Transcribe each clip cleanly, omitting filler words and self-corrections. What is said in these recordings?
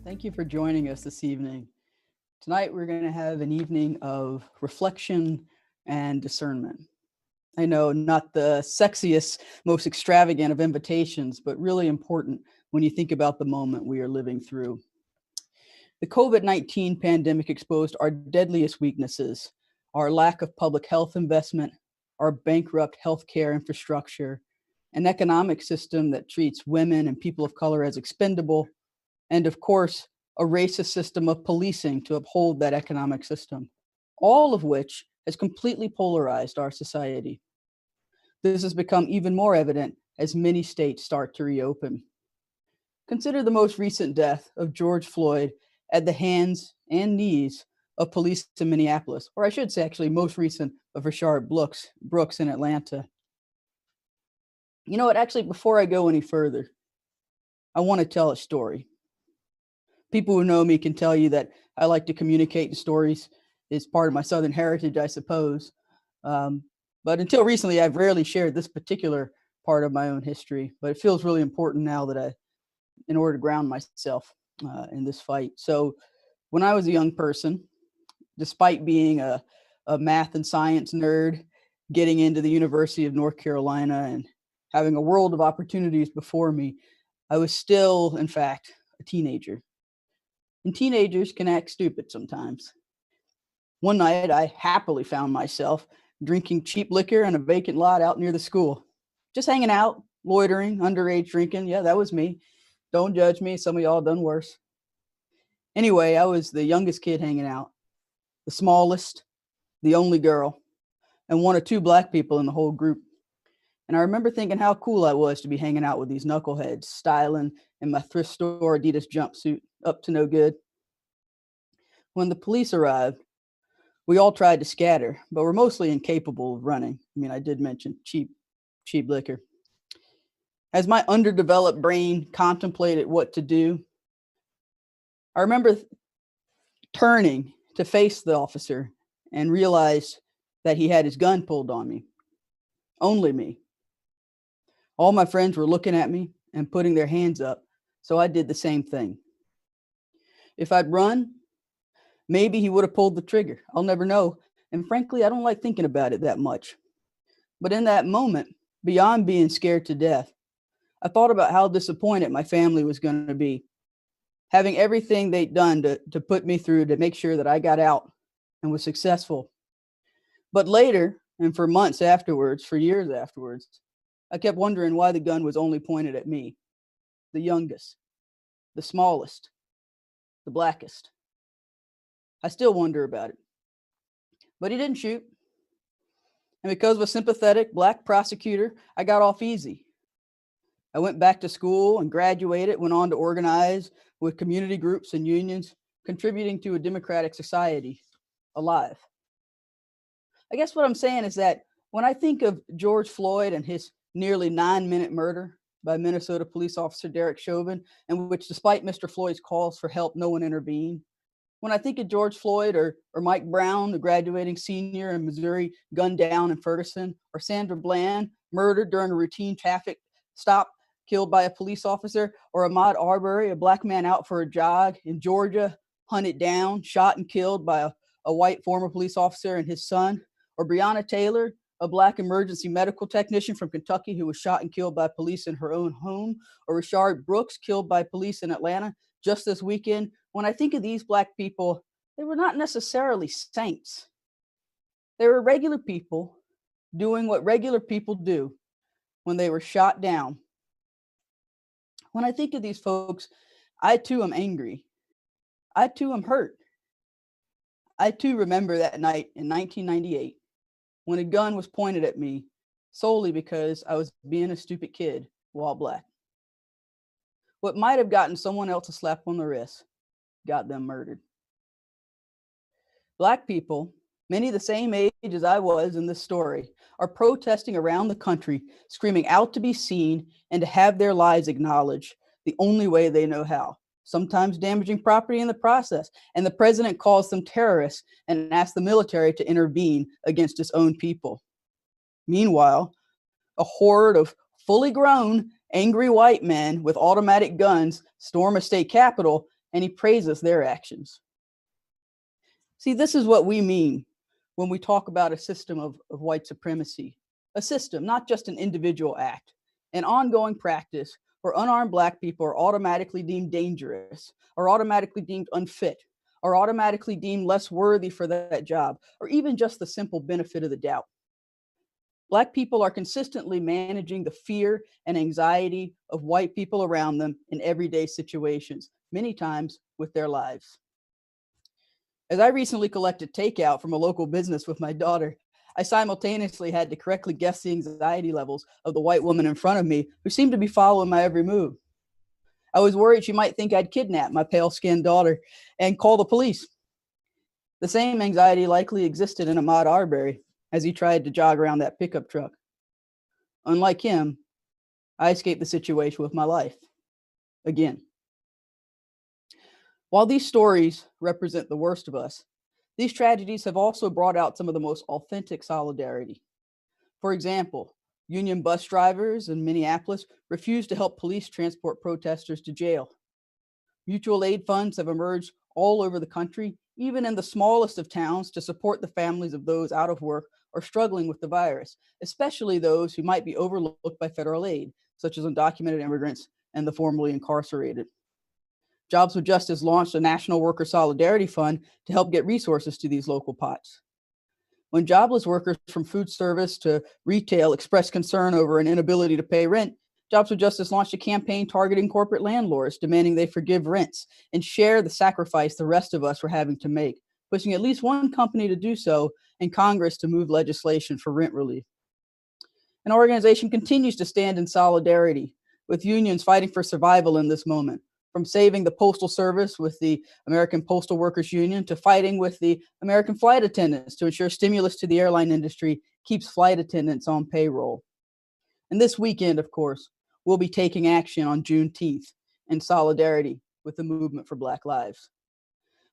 Thank you for joining us this evening. Tonight, we're going to have an evening of reflection and discernment. I know, not the sexiest, most extravagant of invitations, but really important when you think about the moment we are living through. The COVID-19 pandemic exposed our deadliest weaknesses, our lack of public health investment, our bankrupt healthcare infrastructure, an economic system that treats women and people of color as expendable, and of course, a racist system of policing to uphold that economic system, all of which has completely polarized our society. This has become even more evident as many states start to reopen. Consider the most recent death of George Floyd at the hands and knees of police in Minneapolis, or I should say actually most recent of Rayshard Brooks in Atlanta. You know what, actually, before I go any further, I want to tell a story. People who know me can tell you that I like to communicate in stories. It's part of my Southern heritage, I suppose. But until recently, I've rarely shared this particular part of my own history, but it feels really important now that in order to ground myself in this fight. So when I was a young person, despite being a math and science nerd, getting into the University of North Carolina and having a world of opportunities before me, I was still, in fact, a teenager. And teenagers can act stupid sometimes. One night, I happily found myself drinking cheap liquor in a vacant lot out near the school. Just hanging out, loitering, underage drinking. Yeah, that was me. Don't judge me. Some of y'all done worse. Anyway, I was the youngest kid hanging out, the smallest, the only girl, and one or two black people in the whole group. And I remember thinking how cool I was to be hanging out with these knuckleheads, styling in my thrift store Adidas jumpsuit, up to no good. When the police arrived, we all tried to scatter, but we're mostly incapable of running. I mean, I did mention cheap liquor. As my underdeveloped brain contemplated what to do, I remember turning to face the officer and realized that he had his gun pulled on me. Only me. All my friends were looking at me and putting their hands up, so I did the same thing. If I'd run, maybe he would have pulled the trigger. I'll never know. And frankly, I don't like thinking about it that much. But in that moment, beyond being scared to death, I thought about how disappointed my family was going to be, having everything they'd done to put me through to make sure that I got out and was successful. But later, and for months afterwards, for years afterwards, I kept wondering why the gun was only pointed at me, the youngest, the smallest, the blackest. I still wonder about it. But he didn't shoot. And because of a sympathetic black prosecutor, I got off easy. I went back to school and graduated, went on to organize with community groups and unions, contributing to a democratic society alive. I guess what I'm saying is that when I think of George Floyd and his nearly 9-minute murder by Minnesota police officer Derek Chauvin, in which, despite Mr. Floyd's calls for help, no one intervened. When I think of George Floyd or Mike Brown, the graduating senior in Missouri, gunned down in Ferguson, or Sandra Bland, murdered during a routine traffic stop, killed by a police officer, or Ahmaud Arbery, a black man out for a jog in Georgia, hunted down, shot and killed by a white former police officer and his son, or Breonna Taylor, a black emergency medical technician from Kentucky who was shot and killed by police in her own home, or Rayshard Brooks, killed by police in Atlanta just this weekend. When I think of these black people, they were not necessarily saints. They were regular people doing what regular people do when they were shot down. When I think of these folks, I too am angry. I too am hurt. I too remember that night in 1998 when a gun was pointed at me solely because I was being a stupid kid while black. What might have gotten someone else a slap on the wrist got them murdered. Black people, many the same age as I was in this story, are protesting around the country, screaming out to be seen and to have their lives acknowledged the only way they know how, sometimes damaging property in the process. And the president calls them terrorists and asks the military to intervene against its own people. Meanwhile, a horde of fully grown, angry white men with automatic guns storm a state capitol and he praises their actions. See, this is what we mean when we talk about a system of white supremacy. A system, not just an individual act, an ongoing practice where unarmed Black people are automatically deemed dangerous, or automatically deemed unfit, or automatically deemed less worthy for that job, or even just the simple benefit of the doubt. Black people are consistently managing the fear and anxiety of white people around them in everyday situations, many times with their lives. As I recently collected takeout from a local business with my daughter, I simultaneously had to correctly guess the anxiety levels of the white woman in front of me who seemed to be following my every move. I was worried she might think I'd kidnap my pale-skinned daughter and call the police. The same anxiety likely existed in Ahmaud Arbery as he tried to jog around that pickup truck. Unlike him, I escaped the situation with my life. Again. While these stories represent the worst of us, these tragedies have also brought out some of the most authentic solidarity. For example, union bus drivers in Minneapolis refused to help police transport protesters to jail. Mutual aid funds have emerged all over the country, even in the smallest of towns, to support the families of those out of work or struggling with the virus, especially those who might be overlooked by federal aid, such as undocumented immigrants and the formerly incarcerated. Jobs with Justice launched a National Worker Solidarity Fund to help get resources to these local pots. When jobless workers from food service to retail expressed concern over an inability to pay rent, Jobs with Justice launched a campaign targeting corporate landlords, demanding they forgive rents and share the sacrifice the rest of us were having to make, pushing at least one company to do so and Congress to move legislation for rent relief. An organization continues to stand in solidarity with unions fighting for survival in this moment, from saving the Postal Service with the American Postal Workers Union to fighting with the American flight attendants to ensure stimulus to the airline industry keeps flight attendants on payroll. And this weekend, of course, we'll be taking action on Juneteenth in solidarity with the movement for Black lives.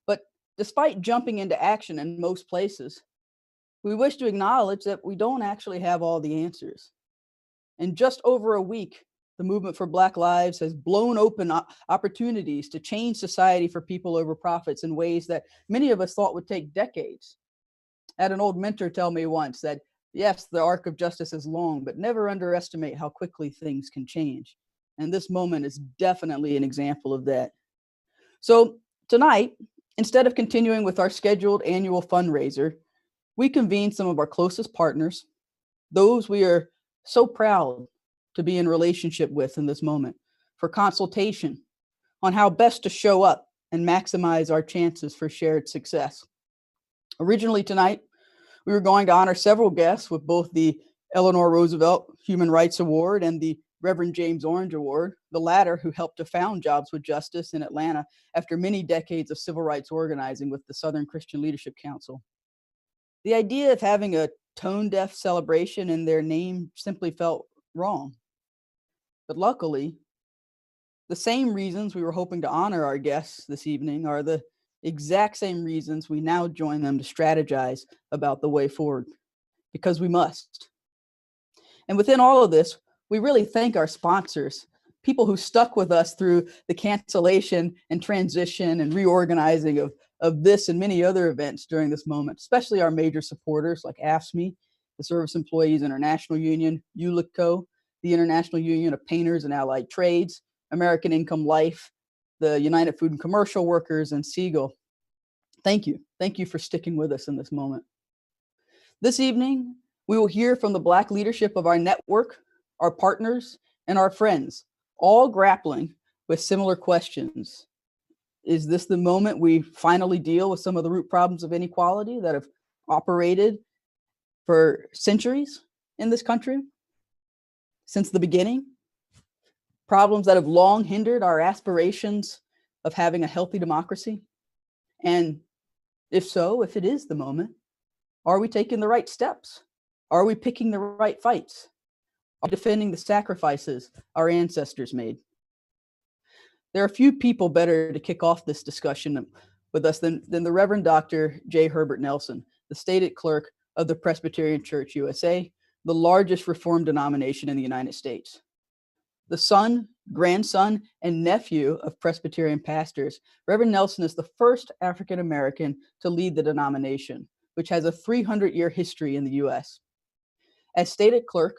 But despite jumping into action in most places, we wish to acknowledge that we don't actually have all the answers. In just over a week, the movement for Black lives has blown open opportunities to change society for people over profits in ways that many of us thought would take decades. I had an old mentor tell me once that, yes, the arc of justice is long, but never underestimate how quickly things can change. And this moment is definitely an example of that. So tonight, instead of continuing with our scheduled annual fundraiser, we convened some of our closest partners, those we are so proud to be in relationship with in this moment, for consultation on how best to show up and maximize our chances for shared success. Originally tonight, we were going to honor several guests with both the Eleanor Roosevelt Human Rights Award and the Reverend James Orange Award, the latter who helped to found Jobs with Justice in Atlanta after many decades of civil rights organizing with the Southern Christian Leadership Council. The idea of having a tone-deaf celebration in their name simply felt wrong. But luckily, the same reasons we were hoping to honor our guests this evening are the exact same reasons we now join them to strategize about the way forward, because we must. And within all of this, we really thank our sponsors, people who stuck with us through the cancellation and transition and reorganizing of this and many other events during this moment, especially our major supporters like AFSCME, the Service Employees International Union, ULICO, the International Union of Painters and Allied Trades, American Income Life, the United Food and Commercial Workers, and Siegel. Thank you. Thank you for sticking with us in this moment. This evening, we will hear from the Black leadership of our network, our partners, and our friends, all grappling with similar questions. Is this the moment we finally deal with some of the root problems of inequality that have operated for centuries in this country? Since the beginning, problems that have long hindered our aspirations of having a healthy democracy? And if so, if it is the moment, are we taking the right steps? Are we picking the right fights? Are we defending the sacrifices our ancestors made? There are few people better to kick off this discussion with us than the Reverend Dr. J. Herbert Nelson, the stated clerk of the Presbyterian Church USA, the largest Reformed denomination in the United States. The son, grandson, and nephew of Presbyterian pastors, Reverend Nelson is the first African American to lead the denomination, which has a 300-year history in the U.S. As stated clerk,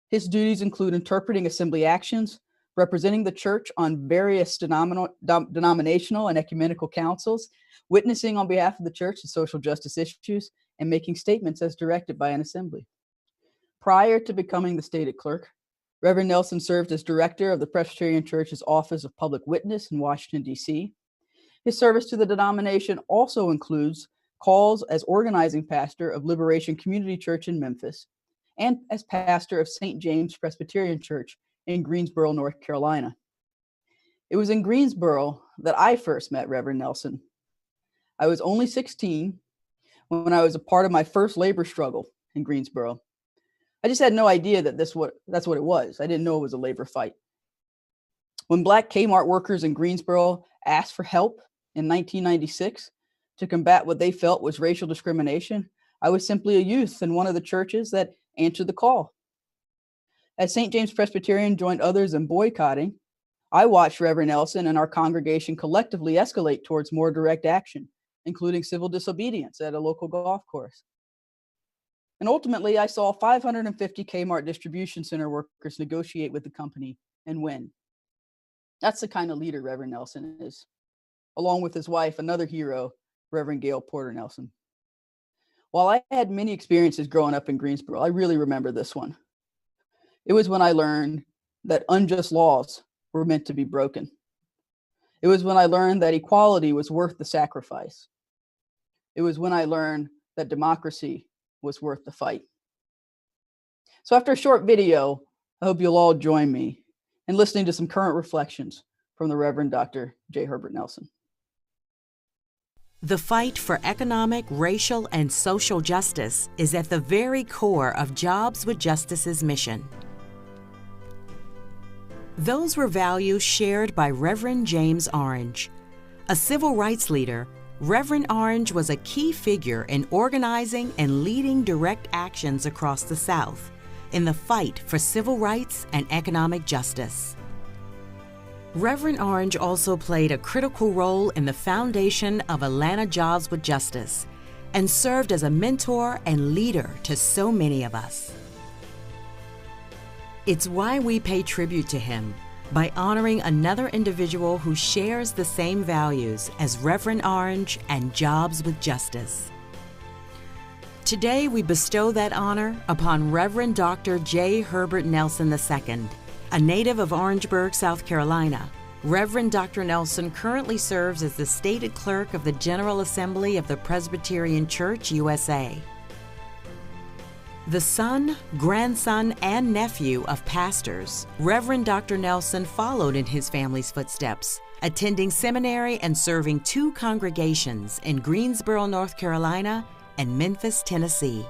his duties include interpreting assembly actions, representing the church on various denominational and ecumenical councils, witnessing on behalf of the church in social justice issues, and making statements as directed by an assembly. Prior to becoming the stated clerk, Reverend Nelson served as director of the Presbyterian Church's Office of Public Witness in Washington, D.C. His service to the denomination also includes calls as organizing pastor of Liberation Community Church in Memphis and as pastor of St. James Presbyterian Church in Greensboro, North Carolina. It was in Greensboro that I first met Reverend Nelson. I was only 16 when I was a part of my first labor struggle in Greensboro. I just had no idea that that's what it was. I didn't know it was a labor fight. When Black Kmart workers in Greensboro asked for help in 1996 to combat what they felt was racial discrimination, I was simply a youth in one of the churches that answered the call. As St. James Presbyterian joined others in boycotting, I watched Reverend Nelson and our congregation collectively escalate towards more direct action, including civil disobedience at a local golf course. And ultimately, I saw 550 Kmart distribution center workers negotiate with the company and win. That's the kind of leader Reverend Nelson is, along with his wife, another hero, Reverend Gail Porter Nelson. While I had many experiences growing up in Greensboro, I really remember this one. It was when I learned that unjust laws were meant to be broken. It was when I learned that equality was worth the sacrifice. It was when I learned that democracy was worth the fight. So after a short video, I hope you'll all join me in listening to some current reflections from the Reverend Dr. J. Herbert Nelson. The fight for economic, racial, and social justice is at the very core of Jobs with Justice's mission. Those were values shared by Reverend James Orange. A civil rights leader, Reverend Orange was a key figure in organizing and leading direct actions across the South in the fight for civil rights and economic justice. Reverend Orange also played a critical role in the foundation of Atlanta Jobs with Justice and served as a mentor and leader to so many of us. It's why we pay tribute to him by honoring another individual who shares the same values as Reverend Orange and Jobs with Justice. Today, we bestow that honor upon Reverend Dr. J. Herbert Nelson II, a native of Orangeburg, South Carolina. Reverend Dr. Nelson currently serves as the stated clerk of the General Assembly of the Presbyterian Church, USA. The son, grandson, and nephew of pastors, Reverend Dr. Nelson followed in his family's footsteps, attending seminary and serving 2 congregations in Greensboro, North Carolina, and Memphis, Tennessee.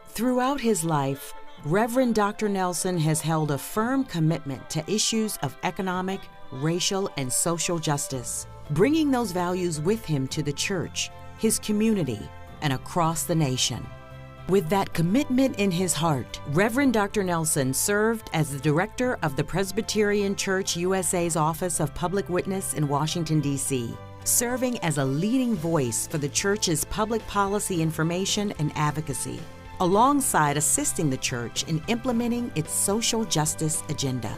Throughout his life, Reverend Dr. Nelson has held a firm commitment to issues of economic, racial, and social justice, bringing those values with him to the church, his community, and across the nation. With that commitment in his heart, Reverend Dr. Nelson served as the director of the Presbyterian Church USA's Office of Public Witness in Washington, D.C., serving as a leading voice for the church's public policy information and advocacy, alongside assisting the church in implementing its social justice agenda.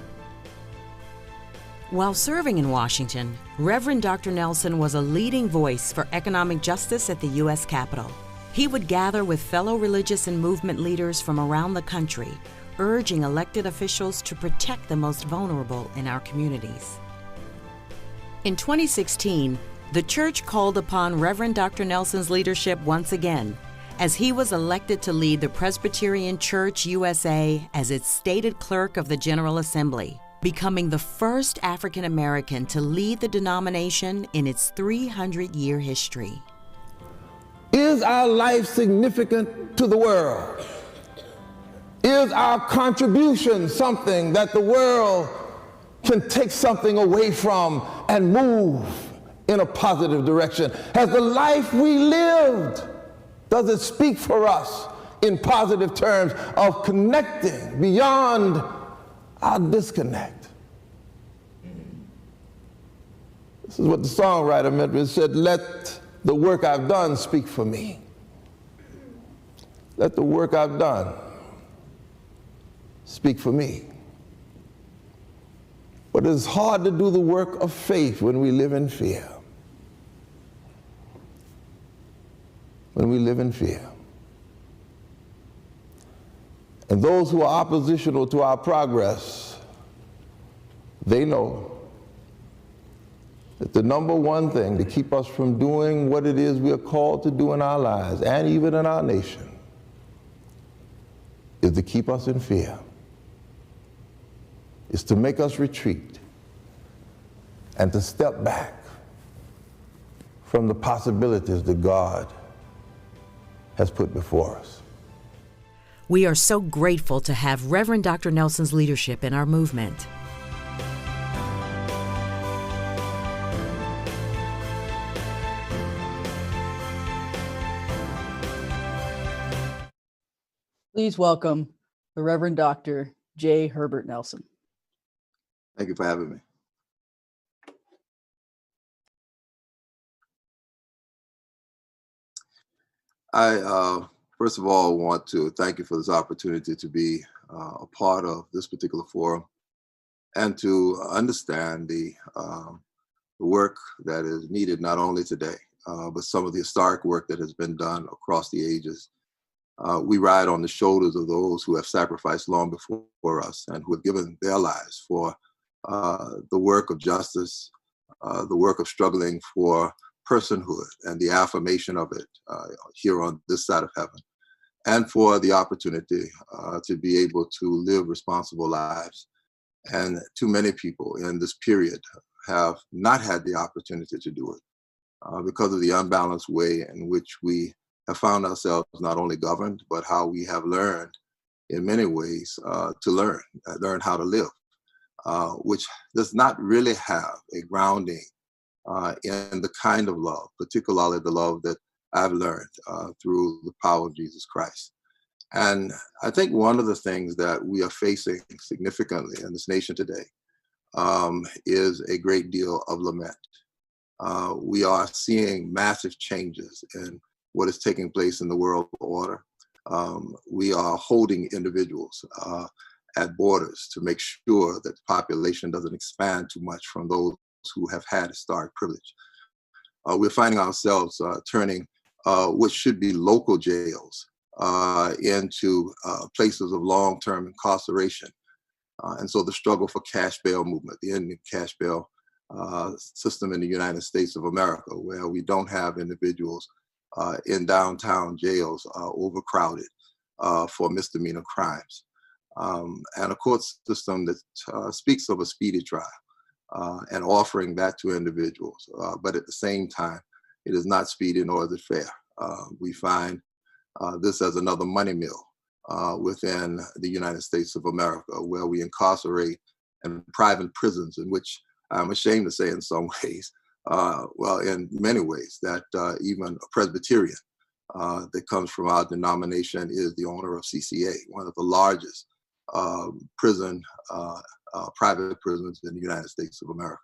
While serving in Washington, Reverend Dr. Nelson was a leading voice for economic justice at the U.S. Capitol. He would gather with fellow religious and movement leaders from around the country, urging elected officials to protect the most vulnerable in our communities. In 2016, the church called upon Reverend Dr. Nelson's leadership once again, as he was elected to lead the Presbyterian Church USA as its stated clerk of the General Assembly, becoming the first African American to lead the denomination in its 300-year history. Is our life significant to the world? Is our contribution something that the world can take something away from and move in a positive direction? Has the life we lived, does it speak for us in positive terms of connecting beyond our disconnect. This is what the songwriter meant. It said, let the work I've done speak for me. Let the work I've done speak for me. But it's hard to do the work of faith when we live in fear. When we live in fear. And those who are oppositional to our progress, they know that the number one thing to keep us from doing what it is we are called to do in our lives and even in our nation is to keep us in fear, is to make us retreat and to step back from the possibilities that God has put before us. We are so grateful to have Reverend Dr. Nelson's leadership in our movement. Please welcome the Reverend Dr. J. Herbert Nelson. Thank you for having me. I, first of all, want to thank you for this opportunity to be a part of this particular forum and to understand the work that is needed not only today, but some of the historic work that has been done across the ages. We ride on the shoulders of those who have sacrificed long before us and who have given their lives for the work of justice, the work of struggling for personhood and the affirmation of it here on this side of heaven, and for the opportunity to be able to live responsible lives. And too many people in this period have not had the opportunity to do it because of the unbalanced way in which we have found ourselves not only governed, but how we have learned in many ways to learn how to live, which does not really have a grounding in the kind of love, particularly the love that I've learned through the power of Jesus Christ. And I think one of the things that we are facing significantly in this nation today is a great deal of lament. We are seeing massive changes in what is taking place in the world order. We are holding individuals at borders to make sure that the population doesn't expand too much from those who have had historic privilege. We're finding ourselves turning what should be local jails into places of long-term incarceration. And so the struggle for cash bail movement, the ending cash bail system in the United States of America, where we don't have individuals in downtown jails overcrowded for misdemeanor crimes. And a court system that speaks of a speedy trial and offering that to individuals. But at the same time, it is not speedy nor is it fair. We find this as another money mill within the United States of America, where we incarcerate in private prisons, in which I'm ashamed to say in some ways, well, in many ways, that even a Presbyterian that comes from our denomination is the owner of CCA, one of the largest private prisons in the United States of America.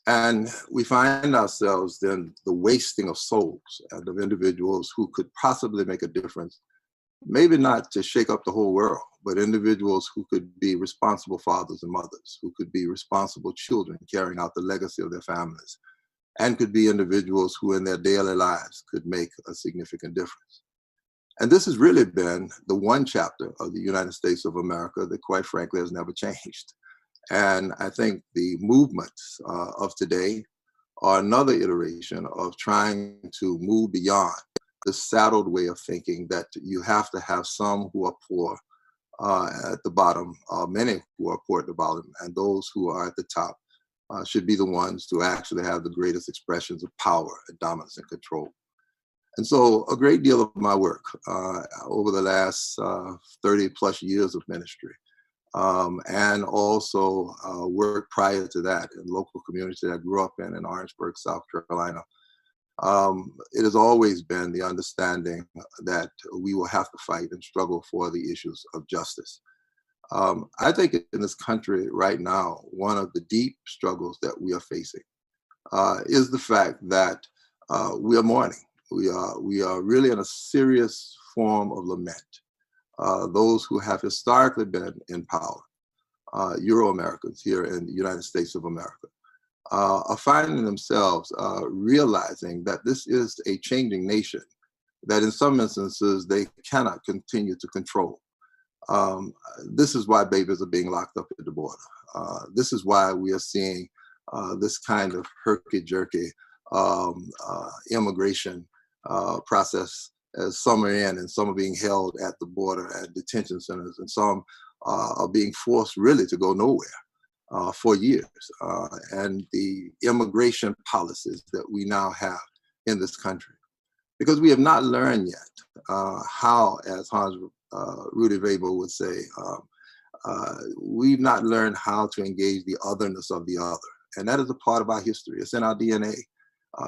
And we find ourselves then the wasting of souls and of individuals who could possibly make a difference, maybe not to shake up the whole world, but individuals who could be responsible fathers and mothers, who could be responsible children carrying out the legacy of their families, and could be individuals who in their daily lives could make a significant difference. And this has really been the one chapter of the United States of America that, quite frankly, has never changed. And I think the movements of today are another iteration of trying to move beyond the saddled way of thinking that you have to have some who are poor at the bottom, many who are poor at the bottom, and those who are at the top should be the ones to actually have the greatest expressions of power and dominance and control. And so a great deal of my work over the last 30 plus years of ministry, and also work prior to that in local community that I grew up in Orangeburg, South Carolina. It has always been the understanding that we will have to fight and struggle for the issues of justice. I think in this country right now, one of the deep struggles that we are facing is the fact that we are mourning. We are really in a serious form of lament. Those who have historically been in power, Euro-Americans here in the United States of America, are finding themselves realizing that this is a changing nation, that in some instances they cannot continue to control. This is why babies are being locked up at the border. This is why we are seeing this kind of herky-jerky immigration process, as some are in and some are being held at the border at detention centers, and some are being forced really to go nowhere for years. And the immigration policies that we now have in this country, because we have not learned yet how, as Hans Rudy Weber would say, we've not learned how to engage the otherness of the other. And that is a part of our history. It's in our DNA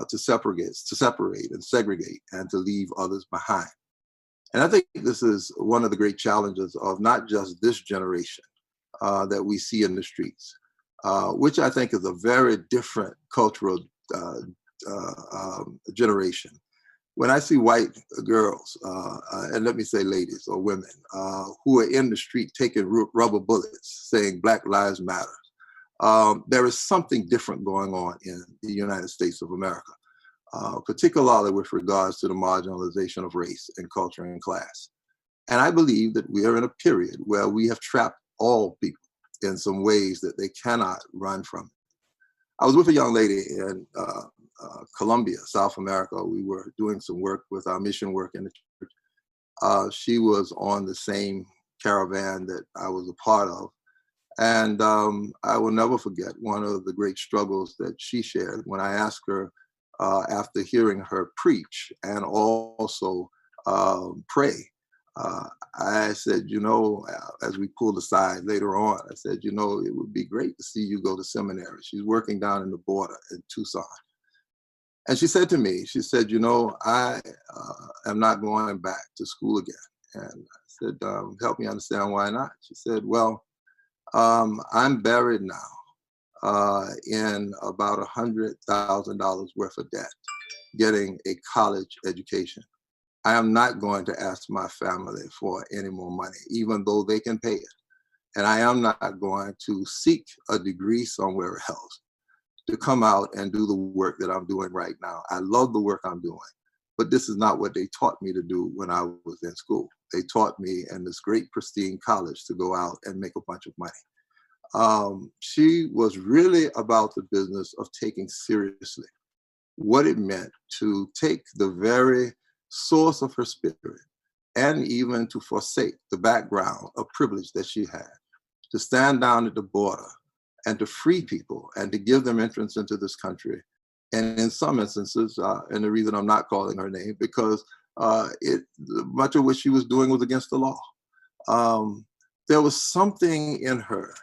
to separate and segregate and to leave others behind. And I think this is one of the great challenges of not just this generation that we see in the streets, which I think is a very different cultural generation. When I see white girls, and let me say ladies or women, who are in the street taking rubber bullets, saying Black Lives Matter, there is something different going on in the United States of America, particularly with regards to the marginalization of race and culture and class. And I believe that we are in a period where we have trapped all people in some ways that they cannot run from. I was with a young lady in Colombia, South America. We were doing some work with our mission work in the church. She was on the same caravan that I was a part of. And I will never forget one of the great struggles that she shared when I asked her, after hearing her preach and also pray, I said, you know, as we pulled aside later on, I said, you know, it would be great to see you go to seminary. She's working down in the border in Tucson. And she said to me, she said, you know, I am not going back to school again. And I said, help me understand why not. She said, well, I'm buried now in about $100,000 worth of debt, getting a college education. I am not going to ask my family for any more money, even though they can pay it. And I am not going to seek a degree somewhere else to come out and do the work that I'm doing right now. I love the work I'm doing, but this is not what they taught me to do when I was in school. They taught me in this great pristine college to go out and make a bunch of money. She was really about the business of taking seriously what it meant to take the very source of her spirit and even to forsake the background of privilege that she had, to stand down at the border and to free people and to give them entrance into this country. And in some instances, and the reason I'm not calling her name, because much of what she was doing was against the law. There was something in her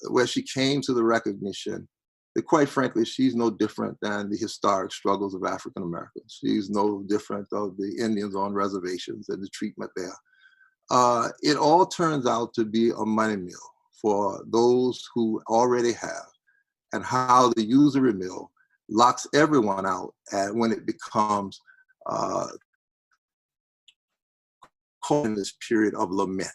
where she came to the recognition that, quite frankly, she's no different than the historic struggles of African Americans. She's no different of the Indians on reservations and the treatment there. It all turns out to be a money mill for those who already have, and how the usury mill locks everyone out when it becomes caught in this period of lament.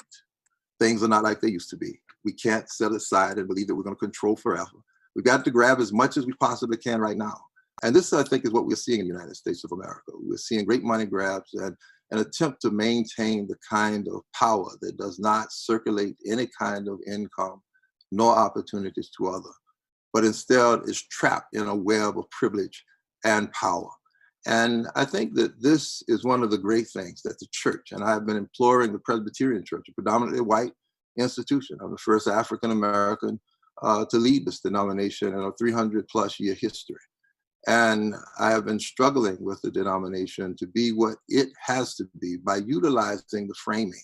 Things are not like they used to be. We can't set aside and believe that we're going to control forever. We've got to grab as much as we possibly can right now. And this, I think, is what we're seeing in the United States of America. We're seeing great money grabs and an attempt to maintain the kind of power that does not circulate any kind of income nor opportunities to others, but instead is trapped in a web of privilege and power. And I think that this is one of the great things that the church, and I've been imploring the Presbyterian Church, a predominantly white institution, I'm the first African American to lead this denomination in a 300+ year history. And I have been struggling with the denomination to be what it has to be by utilizing the framing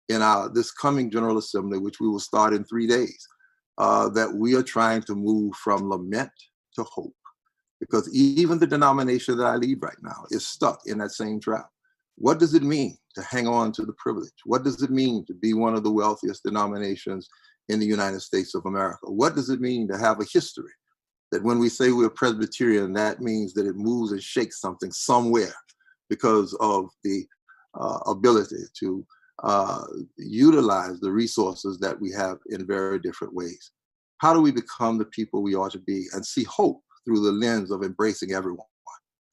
in this coming General Assembly, which we will start in 3 days, that we are trying to move from lament to hope. Because even the denomination that I lead right now is stuck in that same trap. What does it mean to hang on to the privilege? What does it mean to be one of the wealthiest denominations in the United States of America? What does it mean to have a history? That when we say we're Presbyterian, that means that it moves and shakes something somewhere because of the ability to utilize the resources that we have in very different ways. How do we become the people we ought to be and see hope through the lens of embracing everyone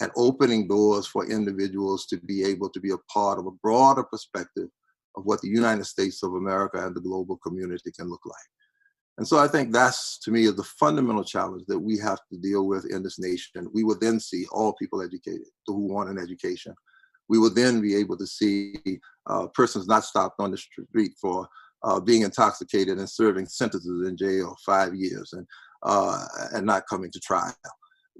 and opening doors for individuals to be able to be a part of a broader perspective of what the United States of America and the global community can look like? And so I think that's, to me, is the fundamental challenge that we have to deal with in this nation. We will then see all people educated who want an education. We will then be able to see persons not stopped on the street for being intoxicated and serving sentences in jail 5 years and not coming to trial.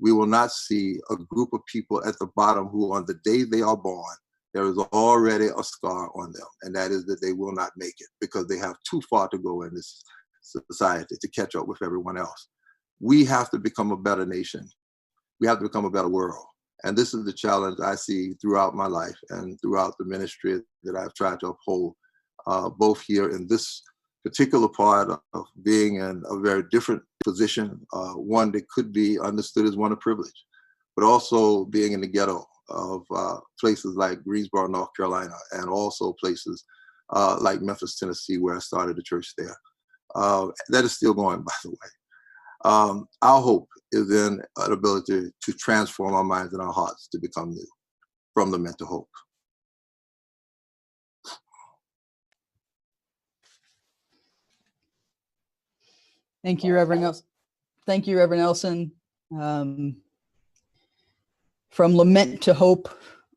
We will not see a group of people at the bottom who on the day they are born, there is already a scar on them, and that is that they will not make it because they have too far to go in this society to catch up with everyone else. We have to become a better nation. We have to become a better world. And this is the challenge I see throughout my life and throughout the ministry that I've tried to uphold, both here in this particular part of being in a very different position, one that could be understood as one of privilege, but also being in the ghetto of places like Greensboro, North Carolina, and also places like Memphis, Tennessee, where I started a church there. That is still going, by the way. Our hope is in an ability to transform our minds and our hearts to become new from the mental hope. Thank you, Reverend Nelson. Thank you, Reverend Nelson. From lament to hope,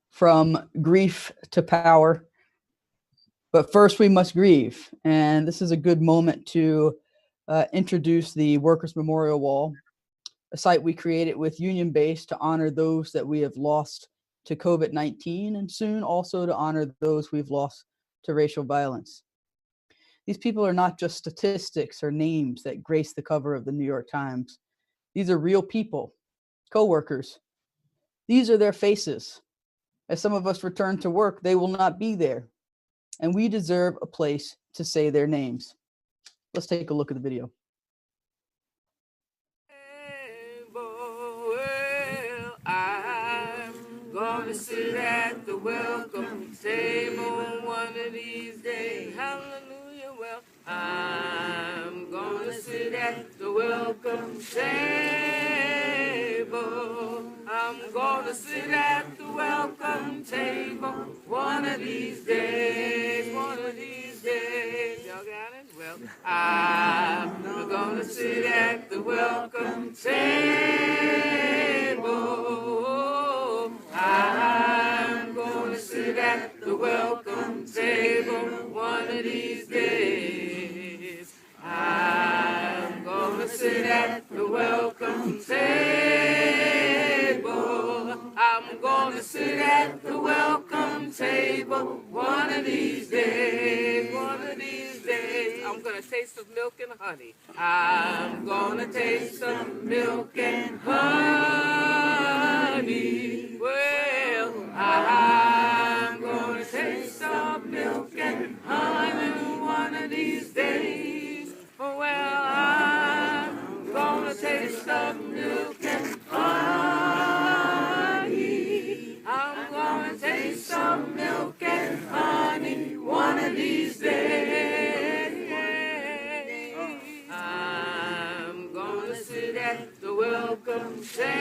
from grief to power. But first we must grieve. And this is a good moment to introduce the Workers' Memorial Wall, a site we created with Union Base to honor those that we have lost to COVID-19 and soon also to honor those we've lost to racial violence. These people are not just statistics or names that grace the cover of the New York Times. These are real people, co-workers. These are their faces. As some of us return to work, they will not be there. And we deserve a place to say their names. Let's take a look at the video. Well, I'm gonna sit at the welcome table one of these days. Hallelujah. Well, I'm gonna sit at the welcome table. I'm gonna sit at the welcome table one of these days, one of these days. Y'all got it? Well, I'm gonna sit at the welcome table. I'm gonna sit at the welcome table one of these days. I'm gonna sit at the welcome table. I'm gonna sit at the welcome table one of these days, one of these days. I'm gonna taste of milk and honey. I'm gonna taste some milk and honey. Well, I'm gonna taste some milk and honey one of these days. Well, I'm gonna taste some milk and honey. I'm gonna taste some milk and honey one of these days. I'm gonna sit at the welcome table.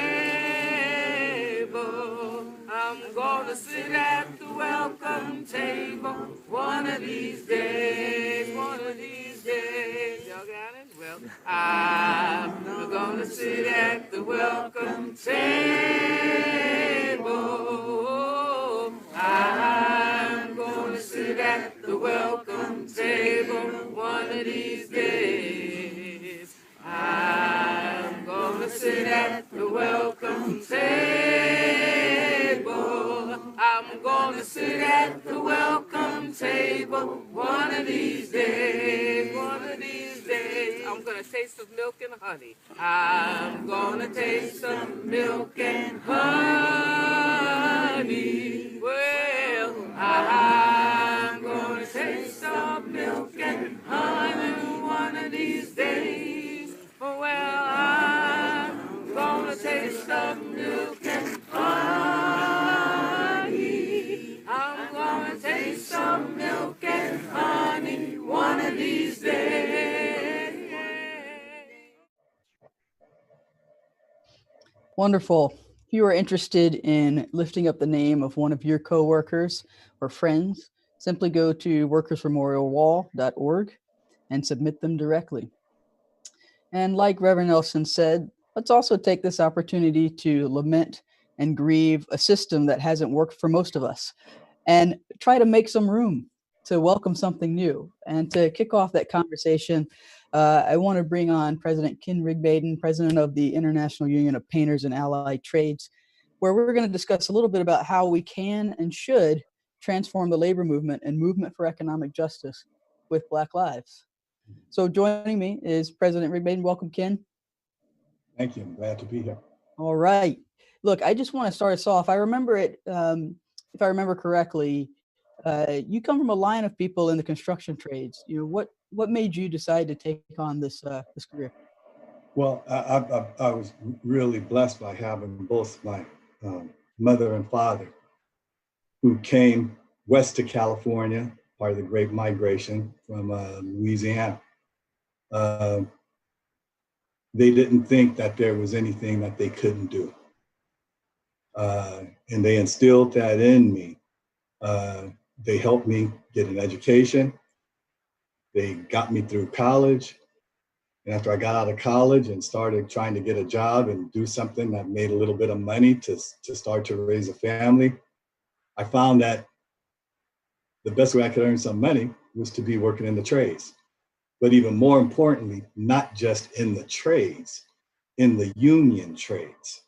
I'm gonna sit at the welcome table one of these days, one of these days. Y'all got it? Well, I'm gonna sit at the welcome table. I'm gonna sit at the welcome table one of these days. I'm gonna sit at the welcome table. I'm gonna sit at the welcome table one of these days, one of these days. I'm gonna taste some milk and honey. I'm gonna taste some milk and honey. Well, Wonderful. If you are interested in lifting up the name of one of your coworkers or friends, simply go to workersmemorialwall.org and submit them directly. And like Reverend Nelson said, let's also take this opportunity to lament and grieve a system that hasn't worked for most of us, and try to make some room to welcome something new. And to kick off that conversation, I want to bring on President Ken Rigbaden, President of the International Union of Painters and Allied Trades, where we're going to discuss a little bit about how we can and should transform the labor movement and movement for economic justice with Black lives. So joining me is President Rigbaden. Welcome, Ken. Thank you. I'm glad to be here. All right. Look, I just want to start us off. I remember it, if I remember correctly, you come from a line of people in the construction trades. You know, what made you decide to take on this career? Well, I was really blessed by having both my mother and father, who came west to California, part of the Great Migration from Louisiana. They didn't think that there was anything that they couldn't do. And they instilled that in me. They helped me get an education. They got me through college. And after I got out of college and started trying to get a job and do something that made a little bit of money to start to raise a family, I found that the best way I could earn some money was to be working in the trades. But even more importantly, not just in the trades, in the union trades.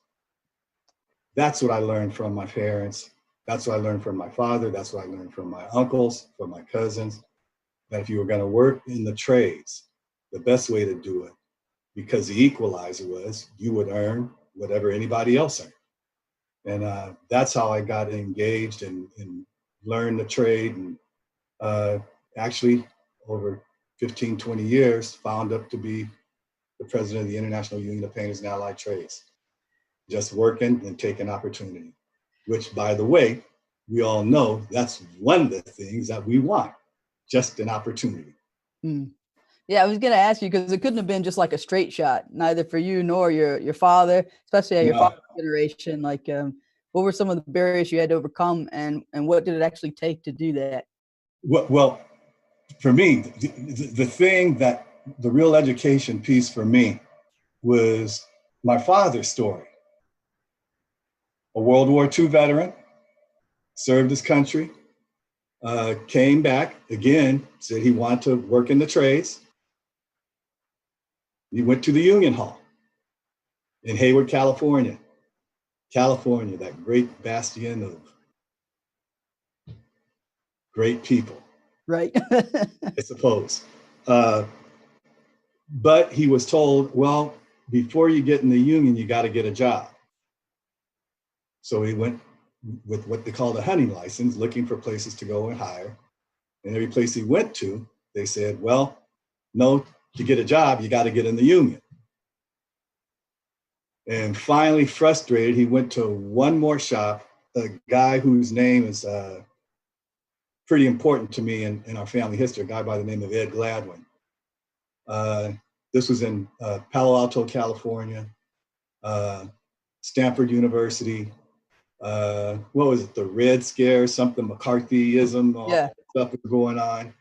That's what I learned from my parents. That's what I learned from my father. That's what I learned from my uncles, from my cousins, that if you were going to work in the trades, the best way to do it, because the equalizer was you would earn whatever anybody else earned. And that's how I got engaged and learned the trade. And actually, over 15, 20 years, found up to be the president of the International Union of Painters and Allied Trades. Just working and taking opportunity, which, by the way, we all know that's one of the things that we want, just an opportunity. Yeah, I was going to ask you, because it couldn't have been just like a straight shot, neither for you nor your father, especially at your father's generation. Like, what were some of the barriers you had to overcome, and what did it actually take to do that? Well, for me, the thing that the real education piece for me was my father's story. A World War II veteran, served his country, came back again, said he wanted to work in the trades. He went to the Union Hall in Hayward, California. California, that great bastion of great people. Right. I suppose. But he was told, well, before you get in the union, you got to get a job. So he went with what they called a hunting license, looking for places to go and hire. And every place he went to, they said, well, no, to get a job, you got to get in the union. And finally, frustrated, he went to one more shop, a guy whose name is pretty important to me in our family history, a guy by the name of Ed Gladwin. This was in Palo Alto, California, Stanford University. What was it, the Red Scare, something, McCarthyism, all that stuff was going on.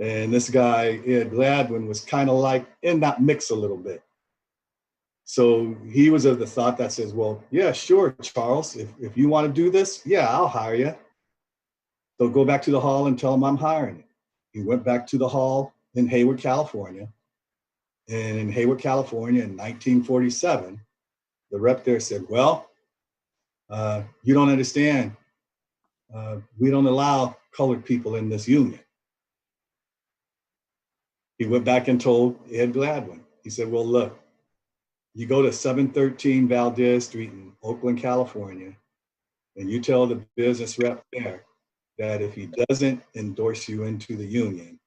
And this guy, Ed Gladwin, was kind of like in that mix a little bit. So he was of the thought that says, well, yeah, sure, Charles, if you want to do this, yeah, I'll hire you. So go back to the hall and tell him I'm hiring you. He went back to the hall in Hayward, California. And in Hayward, California in 1947, the rep there said, well, you don't understand. We don't allow colored people in this union. He went back and told Ed Gladwin. He said, well, look, you go to 713 Valdez Street in Oakland, California, and you tell the business rep there that if he doesn't endorse you into the union,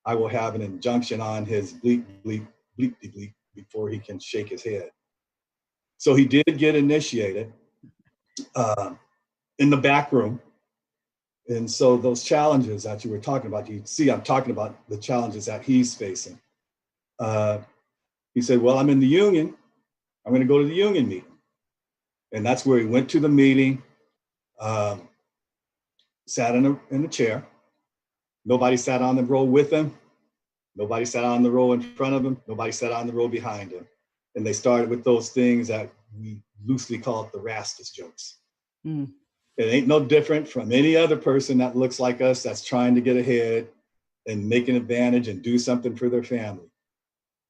I will have an injunction on his bleep, bleep, bleep, bleep before he can shake his head. So he did get initiated in the back room. And so those challenges that you were talking about, you see, I'm talking about the challenges that he's facing. He said, well, I'm in the union. I'm going to go to the union meeting. And that's where he went to the meeting, sat in the chair. Nobody sat on the row with him. Nobody sat on the row in front of him. Nobody sat on the row behind him. And they started with those things that we loosely call it the Rastus jokes. Mm. It ain't no different from any other person that looks like us that's trying to get ahead and make an advantage and do something for their family.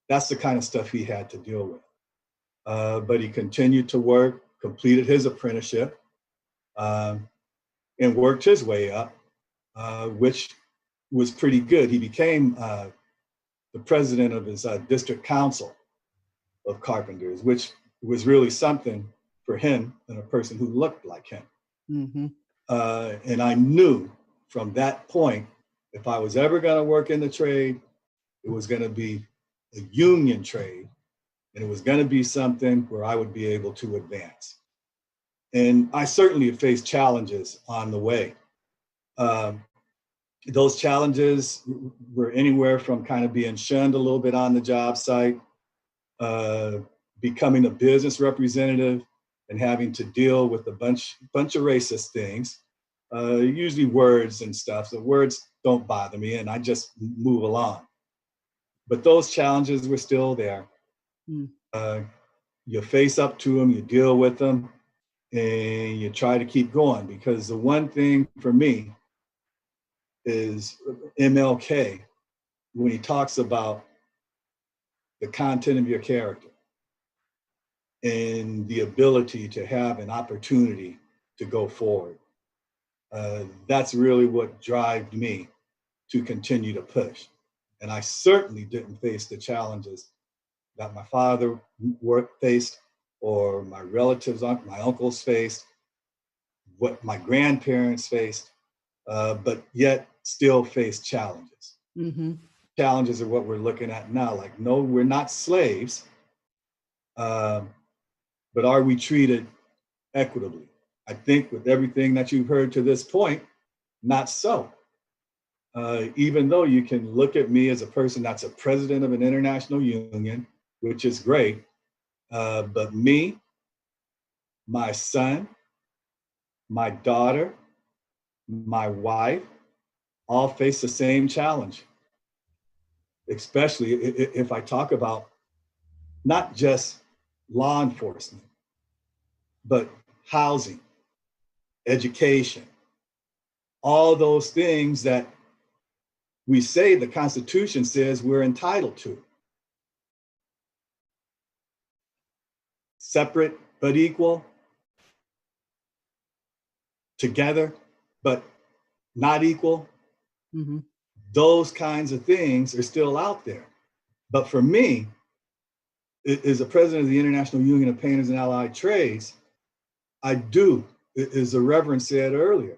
That's the kind of stuff he had to deal with. But he continued to work, completed his apprenticeship, and worked his way up, which was pretty good. He became the president of his district council of carpenters, which was really something for him and a person who looked like him. Mm-hmm. And I knew from that point, if I was ever going to work in the trade, it was going to be a union trade, and it was going to be something where I would be able to advance. And I certainly have faced challenges on the way. Those challenges were anywhere from kind of being shunned a little bit on the job site, becoming a business representative and having to deal with a bunch of racist things, usually words and stuff. The words don't bother me and I just move along. But those challenges were still there. You face up to them, you deal with them, and you try to keep going, because the one thing for me is MLK, when he talks about the content of your character and the ability to have an opportunity to go forward. That's really what drives me to continue to push. And I certainly didn't face the challenges that my father faced, or my relatives, my uncles faced, what my grandparents faced, but yet still faced challenges. Mm-hmm. Challenges are what we're looking at now. Like, no, we're not slaves, but are we treated equitably? I think with everything that you've heard to this point, not so. Even though you can look at me as a person that's a president of an international union, which is great, but me, my son, my daughter, my wife, all face the same challenge. Especially if I talk about not just law enforcement, but housing, education, all those things that we say the Constitution says we're entitled to. Separate but equal, together but not equal. Mm-hmm. Those kinds of things are still out there. But for me, as a president of the International Union of Painters and Allied Trades, I do, as the Reverend said earlier,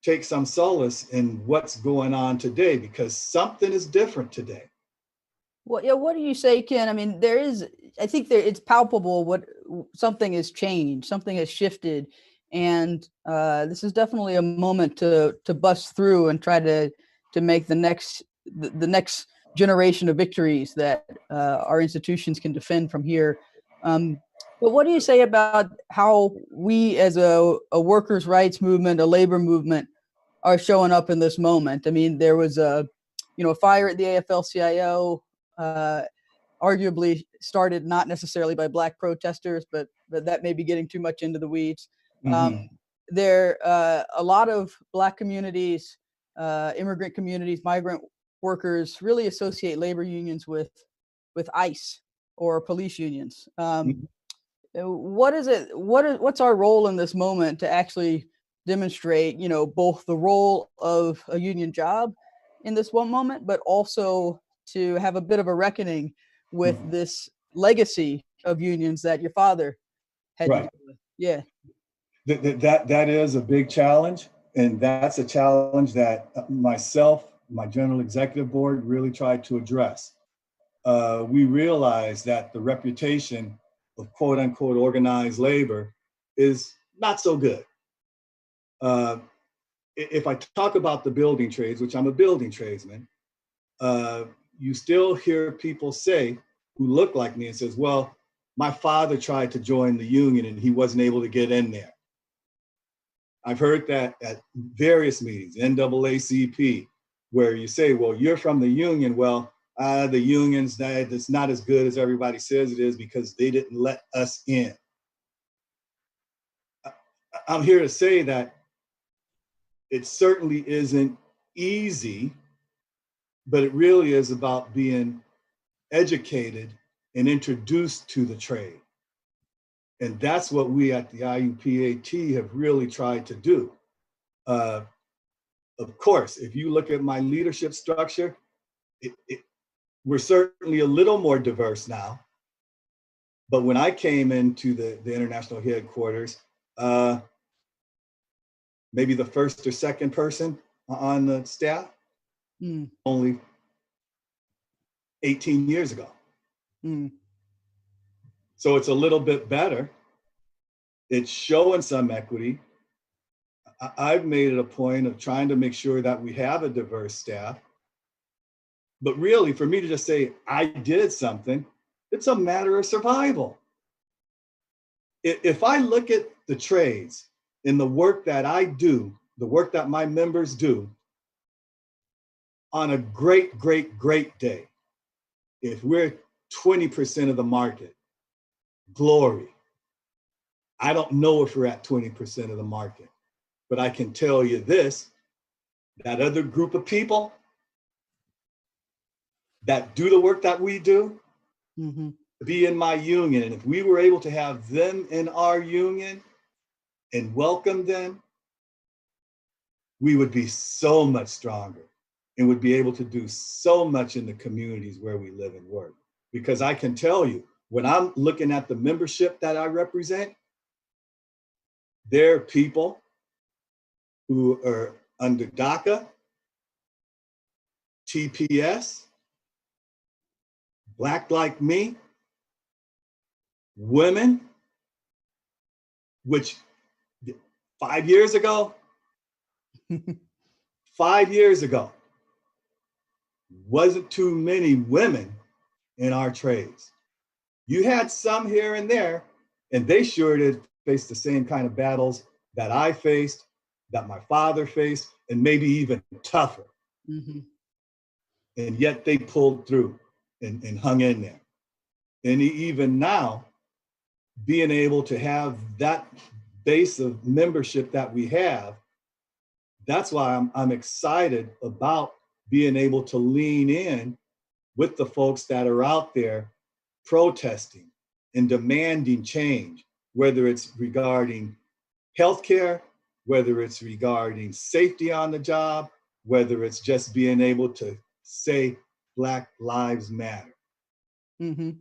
take some solace in what's going on today, because something is different today. Well, yeah, what do you say, Ken? I mean, I think it's palpable what something has changed, something has shifted. And this is definitely a moment to bust through and try to make the next generation of victories that our institutions can defend from here. But what do you say about how we as a workers' rights movement, a labor movement, are showing up in this moment? I mean, there was a fire at the AFL-CIO, arguably started not necessarily by Black protesters, but that may be getting too much into the weeds. Mm-hmm. There a lot of Black communities, immigrant communities, migrant workers really associate labor unions with ICE or police unions. Mm-hmm. What is it? What's our role in this moment to actually demonstrate, both the role of a union job in this one moment, but also to have a bit of a reckoning with mm-hmm. this legacy of unions that your father had. Right. Yeah. That is a big challenge, and that's a challenge that myself, my general executive board, really tried to address. We realized that the reputation of quote unquote organized labor is not so good. If I talk about the building trades, which I'm a building tradesman, you still hear people say, who look like me, and says, well, my father tried to join the union and he wasn't able to get in there. I've heard that at various meetings, NAACP, where you say, well, you're from the union. Well, the union's that's not as good as everybody says it is because they didn't let us in. I'm here to say that it certainly isn't easy, but it really is about being educated and introduced to the trade. And that's what we at the IUPAT have really tried to do. Of course, if you look at my leadership structure, we're certainly a little more diverse now. But when I came into the international headquarters, maybe the first or second person on the staff, only 18 years ago. So it's a little bit better. It's showing some equity. I've made it a point of trying to make sure that we have a diverse staff. But really, for me to just say I did something, it's a matter of survival. If I look at the trades and the work that I do, the work that my members do, on a great, great, great day, if we're 20% of the market, glory. I don't know if we're at 20% of the market, but I can tell you this, that other group of people that do the work that we do, be in my union. And if we were able to have them in our union and welcome them, we would be so much stronger and would be able to do so much in the communities where we live and work. Because I can tell you, when I'm looking at the membership that I represent, there are people who are under DACA, TPS, Black like me, women, which 5 years ago, 5 years ago, wasn't too many women in our trades. You had some here and there, and they sure did face the same kind of battles that I faced, that my father faced, and maybe even tougher. And yet they pulled through and hung in there. And even now, being able to have that base of membership that we have, that's why I'm excited about being able to lean in with the folks that are out there protesting and demanding change, whether it's regarding healthcare, whether it's regarding safety on the job, whether it's just being able to say Black Lives Matter. And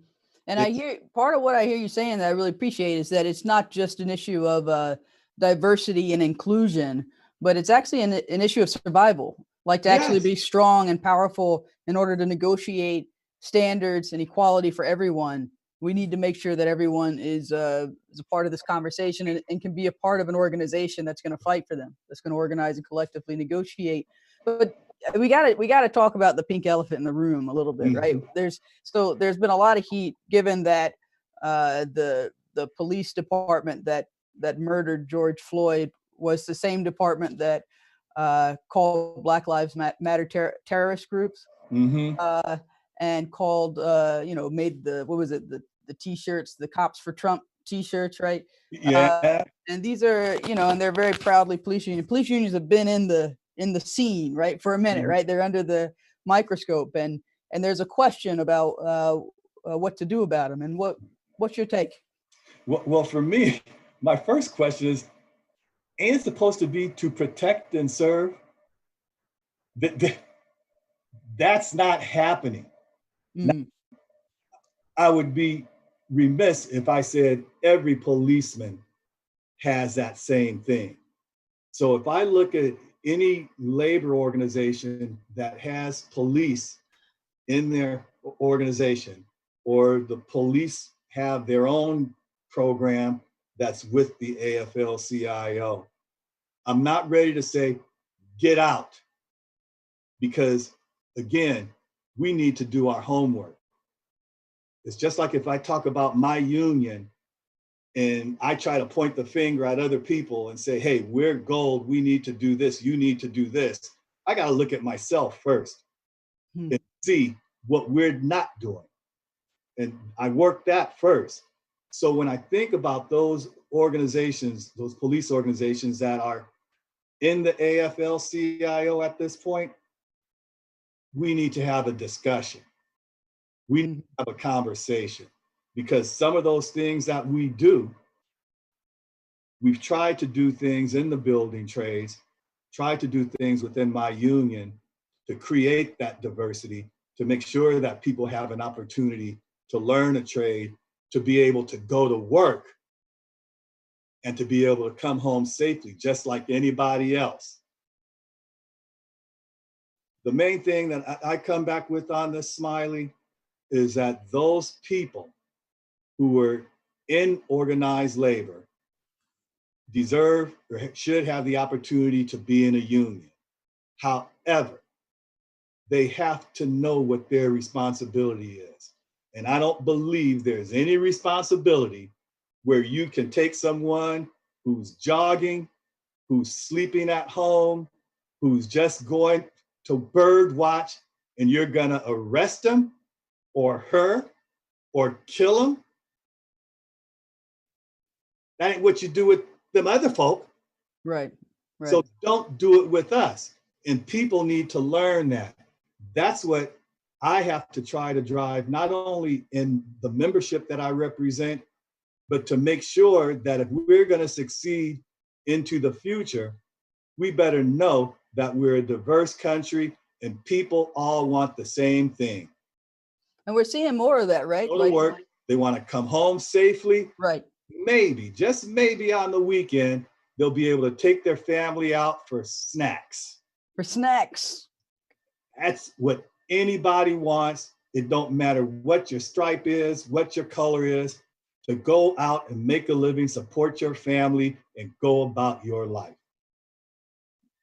I hear part of what I hear you saying that I really appreciate is that it's not just an issue of diversity and inclusion, but it's actually an issue of survival, like to actually be strong and powerful in order to negotiate standards and equality for everyone. We need to make sure that everyone is a part of this conversation and can be a part of an organization that's going to fight for them, that's going to organize and collectively negotiate. But we got to talk about the pink elephant in the room a little bit, right? There's been a lot of heat given that the police department that murdered George Floyd was the same department that called Black Lives Matter terrorist groups. And called, made the T-shirts, the Cops for Trump T-shirts, right? And these are, and they're very proudly police unions. Police unions have been in the scene, right, for a minute, right? They're under the microscope, and there's a question about what to do about them. And what's your take? Well, for me, my first question is, ain't it supposed to be to protect and serve? That's not happening. Now, I would be remiss if I said every policeman has that same thing. So if I look at any labor organization that has police in their organization, or the police have their own program that's with the AFL-CIO, I'm not ready to say, get out. Because again, we need to do our homework. It's just like if I talk about my union and I try to point the finger at other people and say, hey, we're gold, we need to do this, you need to do this. I got to look at myself first and see what we're not doing. And I work that first. So when I think about those organizations, those police organizations that are in the AFL-CIO at this point, we need to have a discussion. We need to have a conversation, because some of those things that we do, we've tried to do things in the building trades, tried to do things within my union to create that diversity, to make sure that people have an opportunity to learn a trade, to be able to go to work, and to be able to come home safely, just like anybody else. The main thing that I come back with on this, Smiley, is that those people who were in organized labor deserve or should have the opportunity to be in a union. However, they have to know what their responsibility is. And I don't believe there's any responsibility where you can take someone who's jogging, who's sleeping at home, who's just going to bird watch, and you're gonna arrest them or her or kill them. That ain't what you do with them other folk. Right. So don't do it with us. And people need to learn that. That's what I have to try to drive, not only in the membership that I represent, but to make sure that if we're going to succeed into the future, we better know that we're a diverse country and people all want the same thing. And we're seeing more of that, right? Go to work, they want to come home safely. Right. Maybe, just maybe on the weekend, they'll be able to take their family out for snacks. For snacks. That's what anybody wants. It don't matter what your stripe is, what your color is, to go out and make a living, support your family, and go about your life.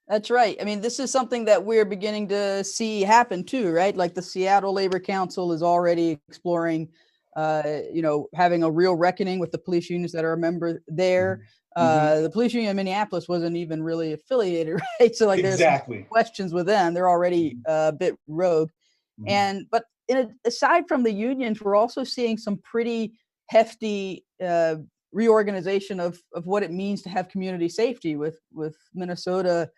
That's right. I mean, this is something that we're beginning to see happen too, right? Like the Seattle Labor Council is already exploring, having a real reckoning with the police unions that are a member there. The police union in Minneapolis wasn't even really affiliated, right? So like there's some questions with them. They're already a bit rogue. But aside from the unions, we're also seeing some pretty hefty reorganization of what it means to have community safety, with Minnesota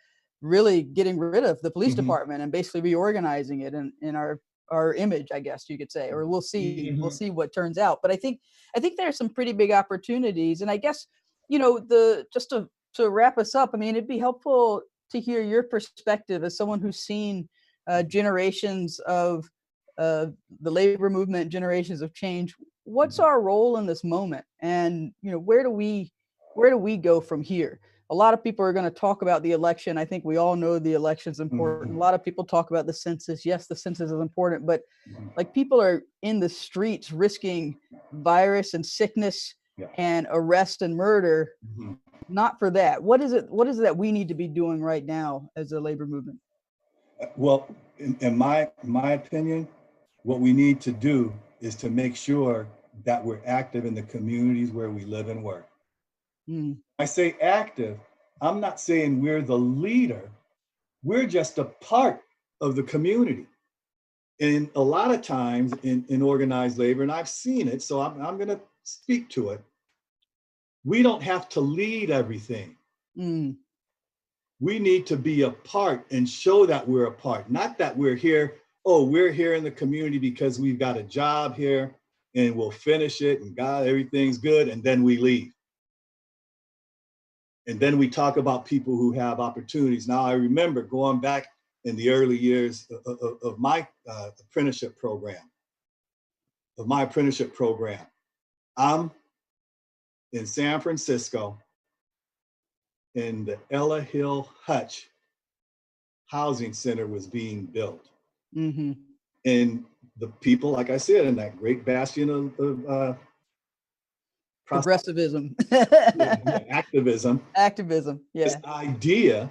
really getting rid of the police department and basically reorganizing it in our image, I guess you could say, or we'll see what turns out. But I think there's some pretty big opportunities. And I guess, just to wrap us up, I mean, it'd be helpful to hear your perspective as someone who's seen generations of the labor movement, generations of change. What's our role in this moment? And, where do we go from here? A lot of people are going to talk about the election. I think we all know the election's important. A lot of people talk about the census. Yes, the census is important, but like people are in the streets risking virus and sickness and arrest and murder, not for that. What is it that we need to be doing right now as a labor movement? Well, in my opinion, what we need to do is to make sure that we're active in the communities where we live and work. I say active, I'm not saying we're the leader. We're just a part of the community. And a lot of times in organized labor, and I've seen it, so I'm going to speak to it, we don't have to lead everything. We need to be a part and show that we're a part, not that we're here, we're here in the community because we've got a job here and we'll finish it and God, everything's good, and then we leave. And then we talk about people who have opportunities. Now, I remember going back in the early years of my apprenticeship program. I'm in San Francisco in the Ella Hill Hutch Housing Center was being built. And the people, like I said, in that great bastion of progressivism, activism, this idea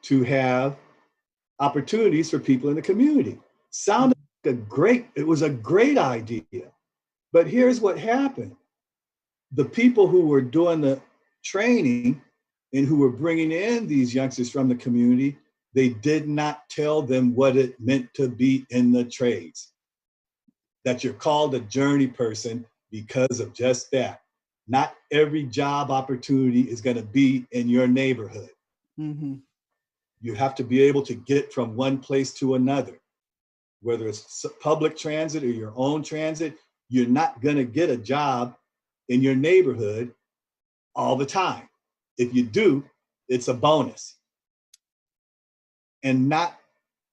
to have opportunities for people in the community sounded like it was a great idea, But here's what happened. The people who were doing the training and who were bringing in these youngsters from the community, they did not tell them what it meant to be in the trades. That you're called a journey person because of just that. Not every job opportunity is going to be in your neighborhood. Mm-hmm. You have to be able to get from one place to another. Whether it's public transit or your own transit, you're not going to get a job in your neighborhood all the time. If you do, it's a bonus. And not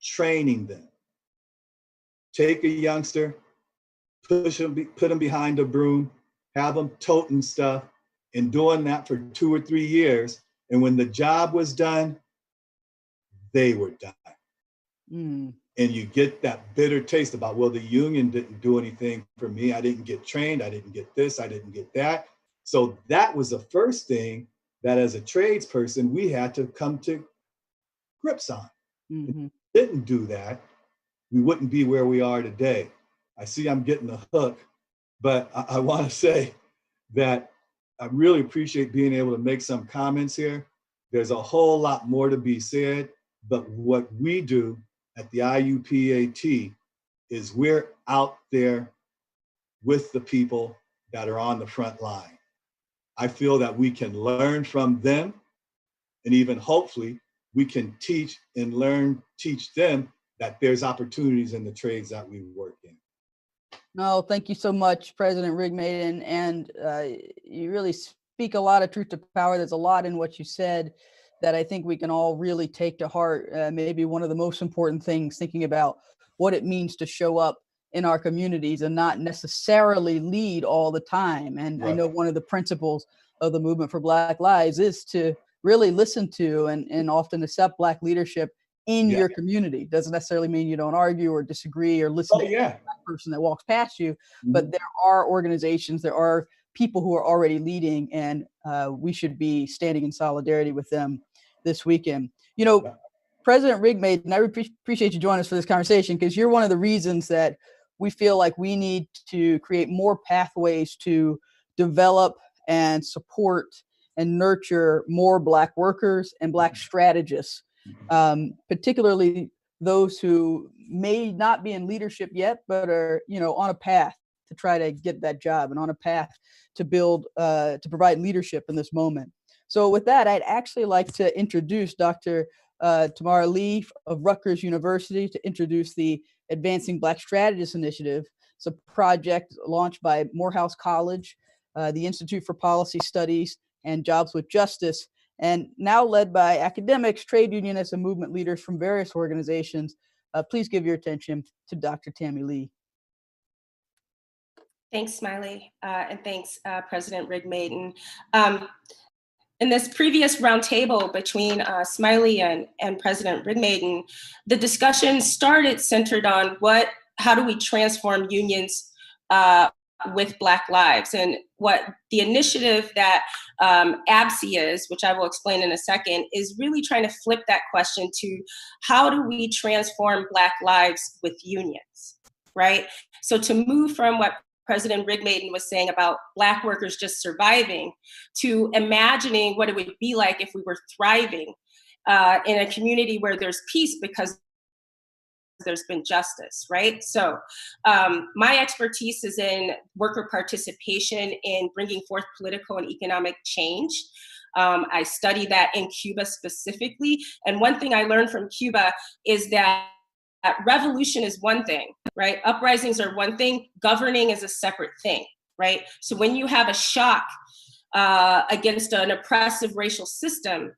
training them. Take a youngster, put them behind a broom, have them toting stuff, and doing that for 2 or 3 years. And when the job was done, they were done. Mm. And you get that bitter taste about, well, the union didn't do anything for me. I didn't get trained. I didn't get this. I didn't get that. So that was the first thing that as a tradesperson, we had to come to grips on. Mm-hmm. If we didn't do that, we wouldn't be where we are today. I see I'm getting the hook, but I want to say that I really appreciate being able to make some comments here. There's a whole lot more to be said, but what we do at the IUPAT is we're out there with the people that are on the front line. I feel that we can learn from them, and even hopefully we can teach them that there's opportunities in the trades that we work in. No, thank you so much, President Rigmaiden. And you really speak a lot of truth to power. There's a lot in what you said that I think we can all really take to heart. Maybe one of the most important things, thinking about what it means to show up in our communities and not necessarily lead all the time. And Right. I know one of the principles of the Movement for Black Lives is to really listen to and often accept Black leadership in your community. Doesn't necessarily mean you don't argue or disagree or listen to the person that walks past you, but there are organizations, there are people who are already leading, and we should be standing in solidarity with them this weekend. You know, President Rigmaiden, I appreciate you joining us for this conversation, because you're one of the reasons that we feel like we need to create more pathways to develop and support and nurture more Black workers and Black strategists, particularly those who may not be in leadership yet, but are, on a path to try to get that job and on a path to build, to provide leadership in this moment. So with that, I'd actually like to introduce Dr. Tamara Lee of Rutgers University to introduce the Advancing Black Strategists Initiative. It's a project launched by Morehouse College, the Institute for Policy Studies, and Jobs with Justice, and now led by academics, trade unionists, and movement leaders from various organizations. Please give your attention to Dr. Tammy Lee. Thanks, Smiley, and thanks, President Rigmaiden. In this previous roundtable between Smiley and President Rigmaiden, the discussion started centered on how do we transform unions with Black lives, and what the initiative that ABSI is, which I will explain in a second, is really trying to flip that question to how do we transform Black lives with unions, right? So to move from what President Rigmaiden was saying about Black workers just surviving to imagining what it would be like if we were thriving in a community where there's peace because there's been justice, right? So my expertise is in worker participation in bringing forth political and economic change. I study that in Cuba specifically. And one thing I learned from Cuba is that revolution is one thing, right? Uprisings are one thing, governing is a separate thing, right? So when you have a shock against an oppressive racial system,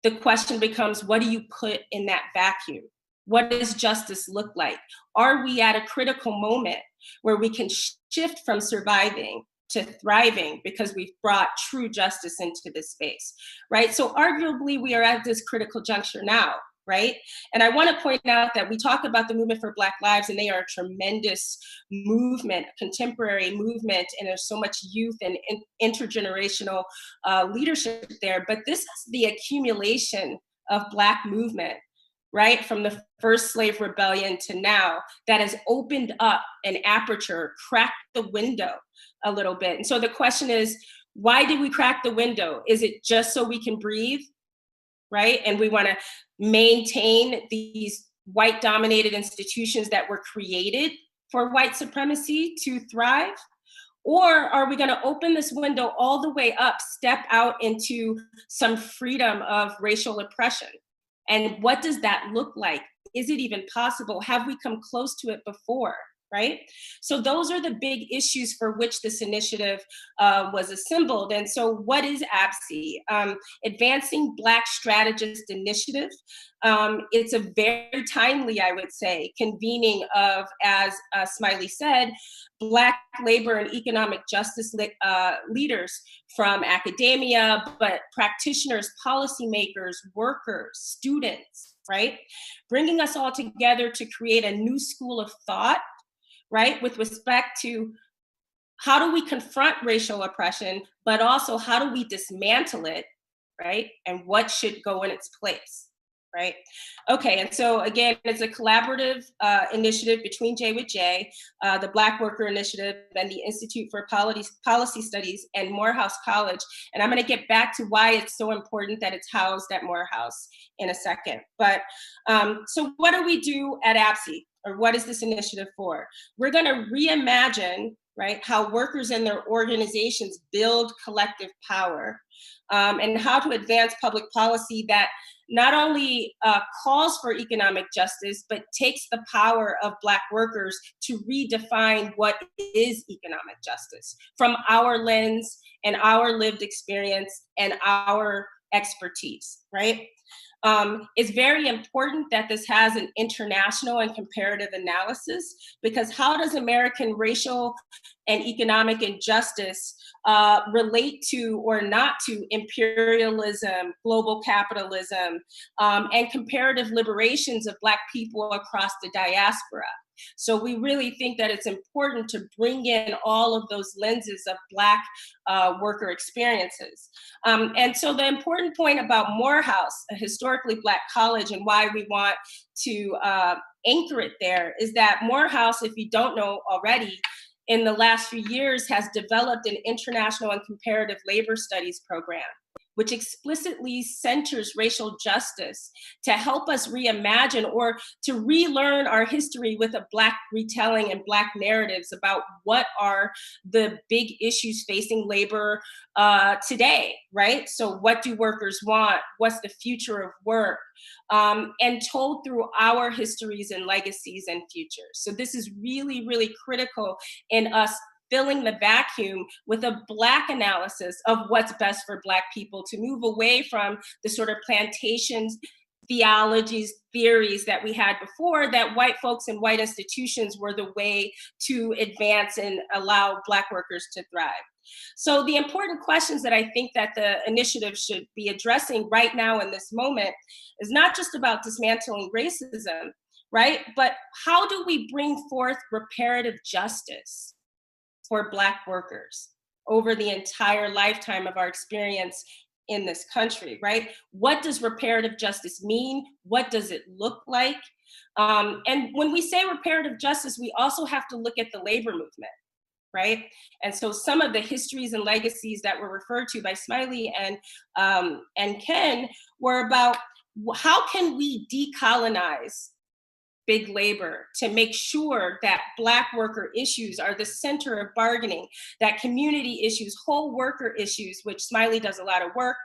the question becomes, what do you put in that vacuum? What does justice look like? Are we at a critical moment where we can shift from surviving to thriving because we've brought true justice into this space, right? So arguably we are at this critical juncture now, right? And I want to point out that we talk about the Movement for Black Lives, and they are a tremendous movement, contemporary movement, and there's so much youth and intergenerational leadership there. But this is the accumulation of Black movement right, from the first slave rebellion to now, that has opened up an aperture, cracked the window a little bit. And so the question is, why did we crack the window? Is it just so we can breathe, right? And we want to maintain these white-dominated institutions that were created for white supremacy to thrive? Or are we going to open this window all the way up, step out into some freedom of racial oppression? And what does that look like? Is it even possible? Have we come close to it before? Right? So those are the big issues for which this initiative was assembled. And so what is ABSI? Advancing Black Strategist Initiative. It's a very timely, I would say, convening of, as Smiley said, Black labor and economic justice leaders from academia, but practitioners, policymakers, workers, students, right? Bringing us all together to create a new school of thought, right, with respect to how do we confront racial oppression, but also how do we dismantle it, right? And what should go in its place, right? Okay, and so again, it's a collaborative initiative between J with J, the Black Worker Initiative, and the Institute for Policy Studies and Morehouse College. And I'm gonna get back to why it's so important that it's housed at Morehouse in a second. But so what do we do at ABSI? Or what is this initiative for? We're gonna reimagine, right, how workers and their organizations build collective power, and how to advance public policy that not only calls for economic justice, but takes the power of Black workers to redefine what is economic justice from our lens and our lived experience and our expertise, right? It's very important that this has an international and comparative analysis, because how does American racial and economic injustice relate to or not to imperialism, global capitalism, and comparative liberations of Black people across the diaspora? So we really think that it's important to bring in all of those lenses of Black worker experiences. And so the important point about Morehouse, a historically Black college, and why we want to anchor it there is that Morehouse, if you don't know already, in the last few years has developed an international and comparative labor studies program, which explicitly centers racial justice to help us reimagine or to relearn our history with a Black retelling and Black narratives about what are the big issues facing labor today, right? So what do workers want? What's the future of work? And told through our histories and legacies and futures. So this is really, really critical in us filling the vacuum with a Black analysis of what's best for Black people, to move away from the sort of plantations, theologies, theories that we had before, that white folks and white institutions were the way to advance and allow Black workers to thrive. So the important questions that I think that the initiative should be addressing right now in this moment is not just about dismantling racism, right? But how do we bring forth reparative justice for Black workers over the entire lifetime of our experience in this country, right? What does reparative justice mean? What does it look like? And when we say reparative justice, we also have to look at the labor movement, right? And so some of the histories and legacies that were referred to by Smiley and Ken were about how can we decolonize big labor to make sure that Black worker issues are the center of bargaining, that community issues, whole worker issues, which Smiley does a lot of work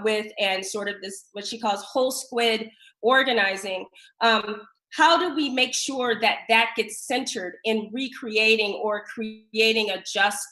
with, and sort of this, what she calls whole squid organizing. How do we make sure that that gets centered in recreating or creating a just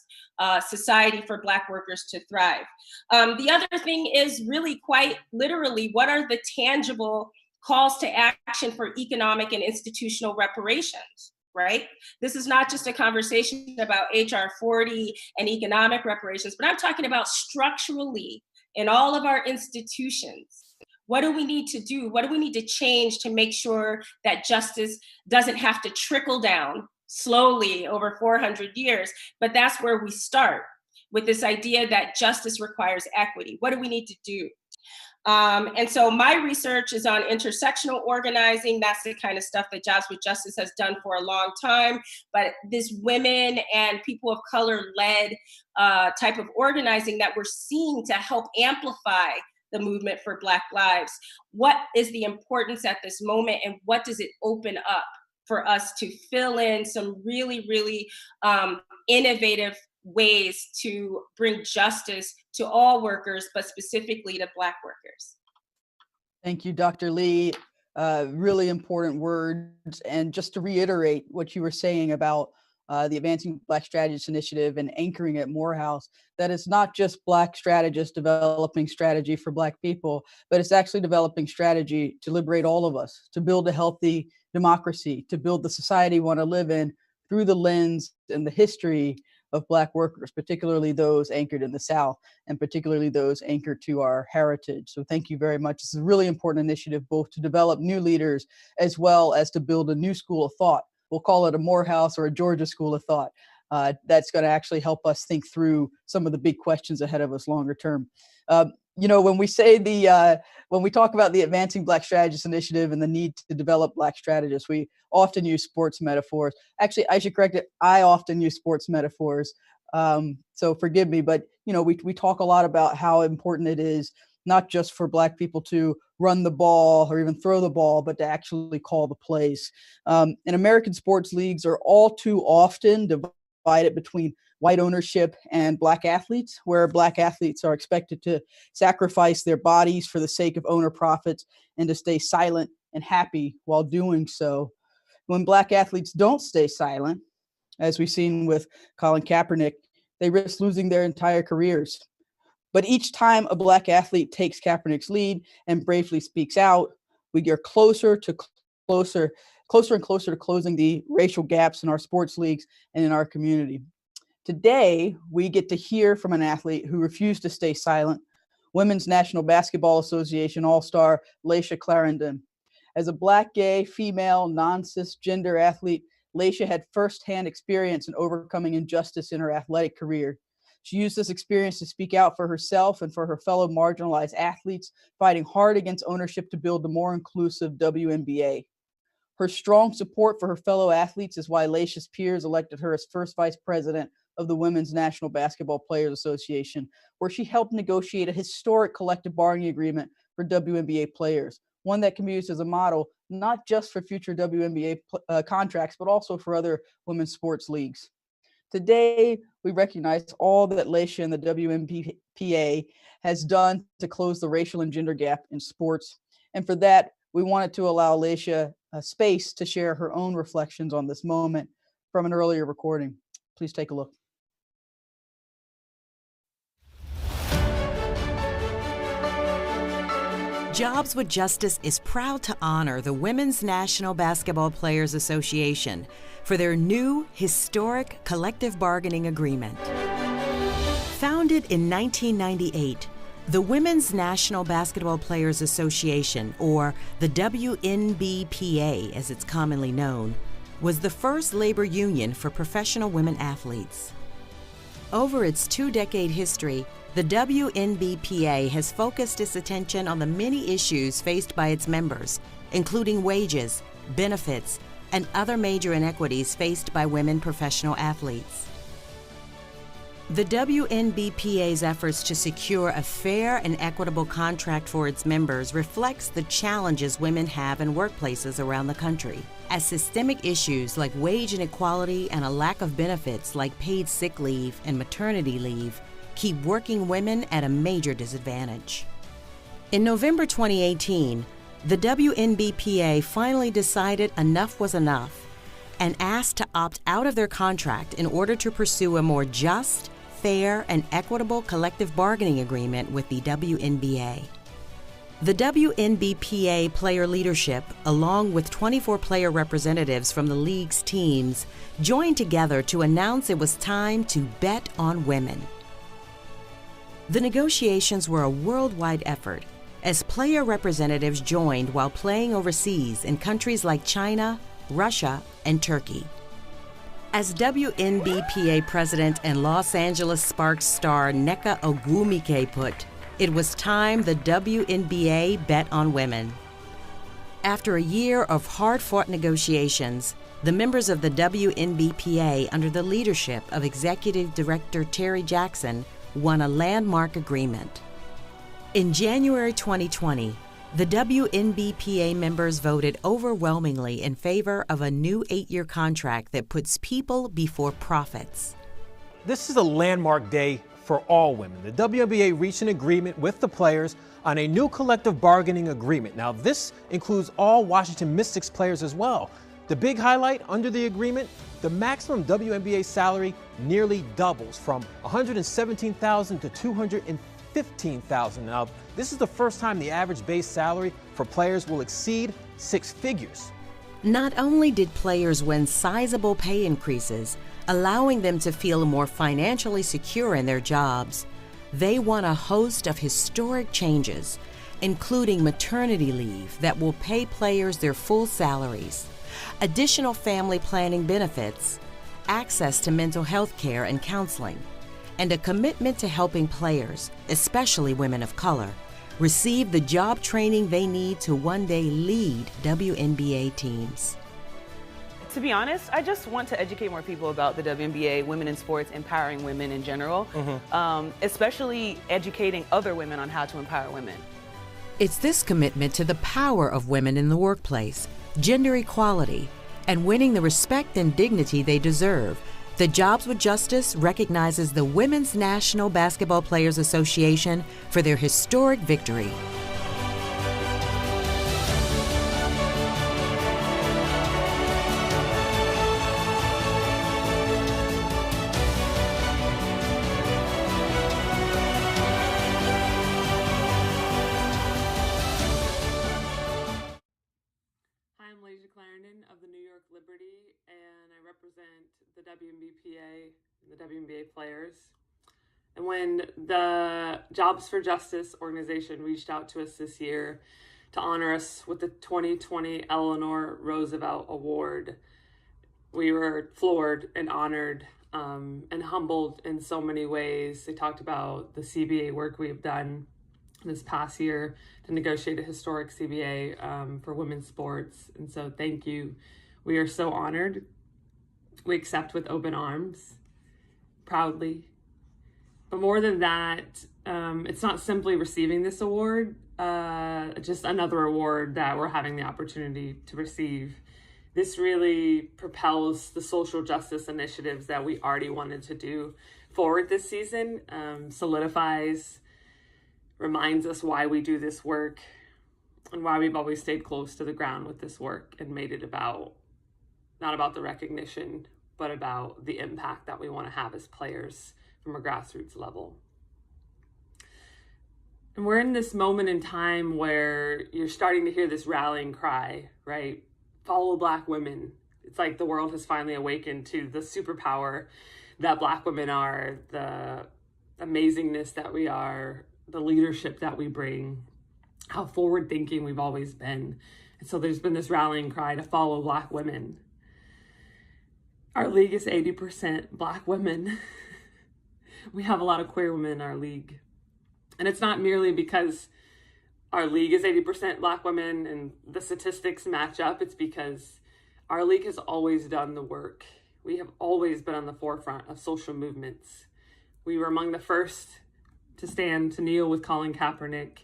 society for Black workers to thrive? The other thing is really quite literally, what are the tangible calls to action for economic and institutional reparations, right? This is not just a conversation about HR 40 and economic reparations, but I'm talking about structurally in all of our institutions. What do we need to do? What do we need to change to make sure that justice doesn't have to trickle down slowly over 400 years? But that's where we start, with this idea that justice requires equity. What do we need to do? And so my research is on intersectional organizing. That's the kind of stuff that Jobs with Justice has done for a long time. But this women and people of color led type of organizing that we're seeing to help amplify the movement for Black lives. What is the importance at this moment, and what does it open up for us to fill in some really, really innovative ways to bring justice to all workers, but specifically to Black workers? Thank you, Dr. Lee. Really important words. And just to reiterate what you were saying about the Advancing Black Strategists Initiative and anchoring at Morehouse, that it's not just Black strategists developing strategy for Black people, but it's actually developing strategy to liberate all of us, to build a healthy democracy, to build the society we want to live in through the lens and the history of Black workers, particularly those anchored in the South, and particularly those anchored to our heritage. So thank you very much. This is a really important initiative, both to develop new leaders as well as to build a new school of thought. We'll call it a Morehouse or a Georgia school of thought. That's going to actually help us think through some of the big questions ahead of us longer term. When we say when we talk about the Advancing Black Strategists Initiative and the need to develop Black strategists, we often use sports metaphors. Actually, I should correct it. I often use sports metaphors. So forgive me, but we talk a lot about how important it is not just for Black people to run the ball or even throw the ball, but to actually call the plays. And American sports leagues are all too often divided between white ownership and Black athletes, where Black athletes are expected to sacrifice their bodies for the sake of owner profits and to stay silent and happy while doing so. When Black athletes don't stay silent, as we've seen with Colin Kaepernick, they risk losing their entire careers. But each time a Black athlete takes Kaepernick's lead and bravely speaks out, we get closer and closer to closing the racial gaps in our sports leagues and in our community. Today, we get to hear from an athlete who refused to stay silent, Women's National Basketball Association All-Star Lygia Clarendon. As a Black, gay, female, non-cisgender athlete, Lygia had firsthand experience in overcoming injustice in her athletic career. She used this experience to speak out for herself and for her fellow marginalized athletes, fighting hard against ownership to build a more inclusive WNBA. Her strong support for her fellow athletes is why Lygia's peers elected her as first vice president of the Women's National Basketball Players Association, where she helped negotiate a historic collective bargaining agreement for WNBA players, one that can be used as a model, not just for future WNBA contracts, but also for other women's sports leagues. Today, we recognize all that Lygia and the WNBPA has done to close the racial and gender gap in sports. And for that, we wanted to allow Lygia a space to share her own reflections on this moment from an earlier recording. Please take a look. Jobs with Justice is proud to honor the Women's National Basketball Players Association for their new historic collective bargaining agreement. Founded in 1998, the Women's National Basketball Players Association, or the WNBPA as it's commonly known, was the first labor union for professional women athletes. Over its two-decade history, the WNBPA has focused its attention on the many issues faced by its members, including wages, benefits, and other major inequities faced by women professional athletes. The WNBPA's efforts to secure a fair and equitable contract for its members reflects the challenges women have in workplaces around the country, as systemic issues like wage inequality and a lack of benefits like paid sick leave and maternity leave keep working women at a major disadvantage. In November 2018, the WNBPA finally decided enough was enough and asked to opt out of their contract in order to pursue a more just, fair, and equitable collective bargaining agreement with the WNBA. The WNBPA player leadership, along with 24 player representatives from the league's teams, joined together to announce it was time to bet on women. The negotiations were a worldwide effort, as player representatives joined while playing overseas in countries like China, Russia, and Turkey. As WNBPA president and Los Angeles Sparks star Nneka Ogwumike put, It was time the WNBA bet on women. After a year of hard-fought negotiations, the members of the WNBPA, under the leadership of Executive Director Terry Jackson, won a landmark agreement. In January 2020, the WNBPA members voted overwhelmingly in favor of a new 8-year contract that puts people before profits. This is a landmark day for all women. The WNBA reached an agreement with the players on a new collective bargaining agreement. Now, this includes all Washington Mystics players as well. The big highlight under the agreement, the maximum WNBA salary nearly doubles from $117,000 to $215,000. Now, this is the first time the average base salary for players will exceed 6 figures. Not only did players win sizable pay increases, allowing them to feel more financially secure in their jobs, they won a host of historic changes, including maternity leave that will pay players their full salaries, additional family planning benefits, access to mental health care and counseling, and a commitment to helping players, especially women of color, receive the job training they need to one day lead WNBA teams. To be honest, I just want to educate more people about the WNBA, women in sports, empowering women in general, especially educating other women on how to empower women. It's this commitment to the power of women in the workplace, gender equality, and winning the respect and dignity they deserve that Jobs with Justice recognizes the Women's National Basketball Players Association for their historic victory. I'm Lygia Clarendon of the New York Liberty, and I represent the WNBPA and the WNBA players. And when the Jobs for Justice organization reached out to us this year to honor us with the 2020 Eleanor Roosevelt Award, we were floored and honored and humbled in so many ways. They talked about the CBA work we have done this past year to negotiate a historic CBA for women's sports. And so thank you. We are so honored. We accept with open arms, proudly. But more than that, it's not simply receiving this award, just another award that we're having the opportunity to receive. This really propels the social justice initiatives that we already wanted to do forward this season, solidifies, reminds us why we do this work and why we've always stayed close to the ground with this work and made it about, not about the recognition, but about the impact that we want to have as players from a grassroots level. And we're in this moment in time where you're starting to hear this rallying cry, right? Follow Black women. It's like the world has finally awakened to the superpower that Black women are, the amazingness that we are, the leadership that we bring, how forward thinking we've always been. And so there's been this rallying cry to follow Black women. Our league is 80% Black women. We have a lot of queer women in our league. And it's not merely because our league is 80% Black women and the statistics match up. It's because our league has always done the work. We have always been on the forefront of social movements. We were among the first to stand, to kneel with Colin Kaepernick,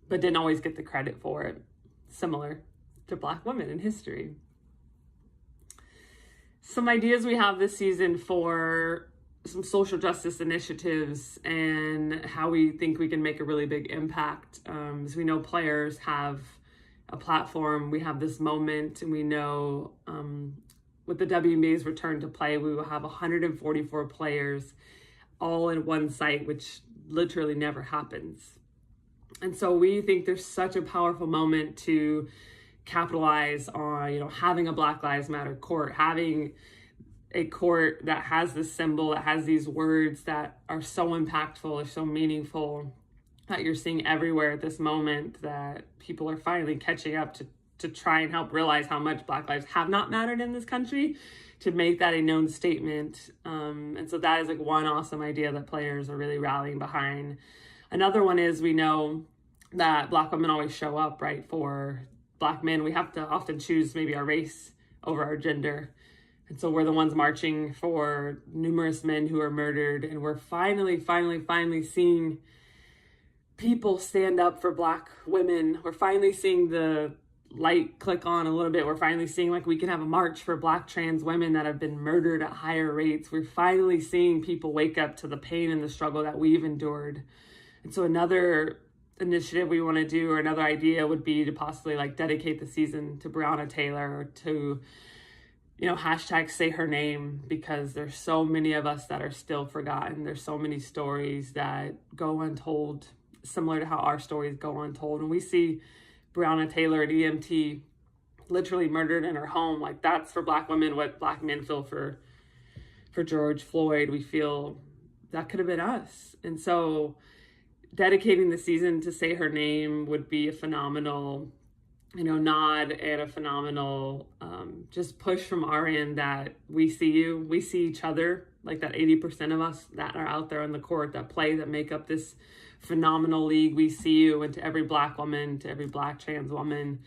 but didn't always get the credit for it, similar to Black women in history. Some ideas we have this season for some social justice initiatives and how we think we can make a really big impact. As we know, players have a platform, we have this moment, and we know with the WNBA's return to play, we will have 144 players all in one site, which literally never happens. And so we think there's such a powerful moment to capitalize on, having a Black Lives Matter court, having a court that has this symbol, that has these words that are so impactful, or so meaningful, that you're seeing everywhere at this moment, that people are finally catching up to try and help realize how much Black lives have not mattered in this country, to make that a known statement. And so that is like one awesome idea that players are really rallying behind. Another one is we know that Black women always show up, right? For Black men, we have to often choose maybe our race over our gender. And so we're the ones marching for numerous men who are murdered. And we're finally seeing people stand up for Black women. We're finally seeing the light click on a little bit. We're finally seeing like we can have a march for Black trans women that have been murdered at higher rates. We're finally seeing people wake up to the pain and the struggle that we've endured. And so another initiative we want to do, or another idea, would be to possibly like dedicate the season to Breonna Taylor, or to, you know, hashtag say her name, because there's so many of us that are still forgotten. There's so many stories that go untold, similar to how our stories go untold. And we see Breonna Taylor, an EMT, literally murdered in her home. Like, that's for Black women what Black men feel for George Floyd. We feel that could have been us. And so dedicating the season to say her name would be a phenomenal, you know, nod and a phenomenal just push from our end that we see you, we see each other, like that 80% of us that are out there on the court that play, that make up this phenomenal league. We see you, and to every Black woman, to every Black trans woman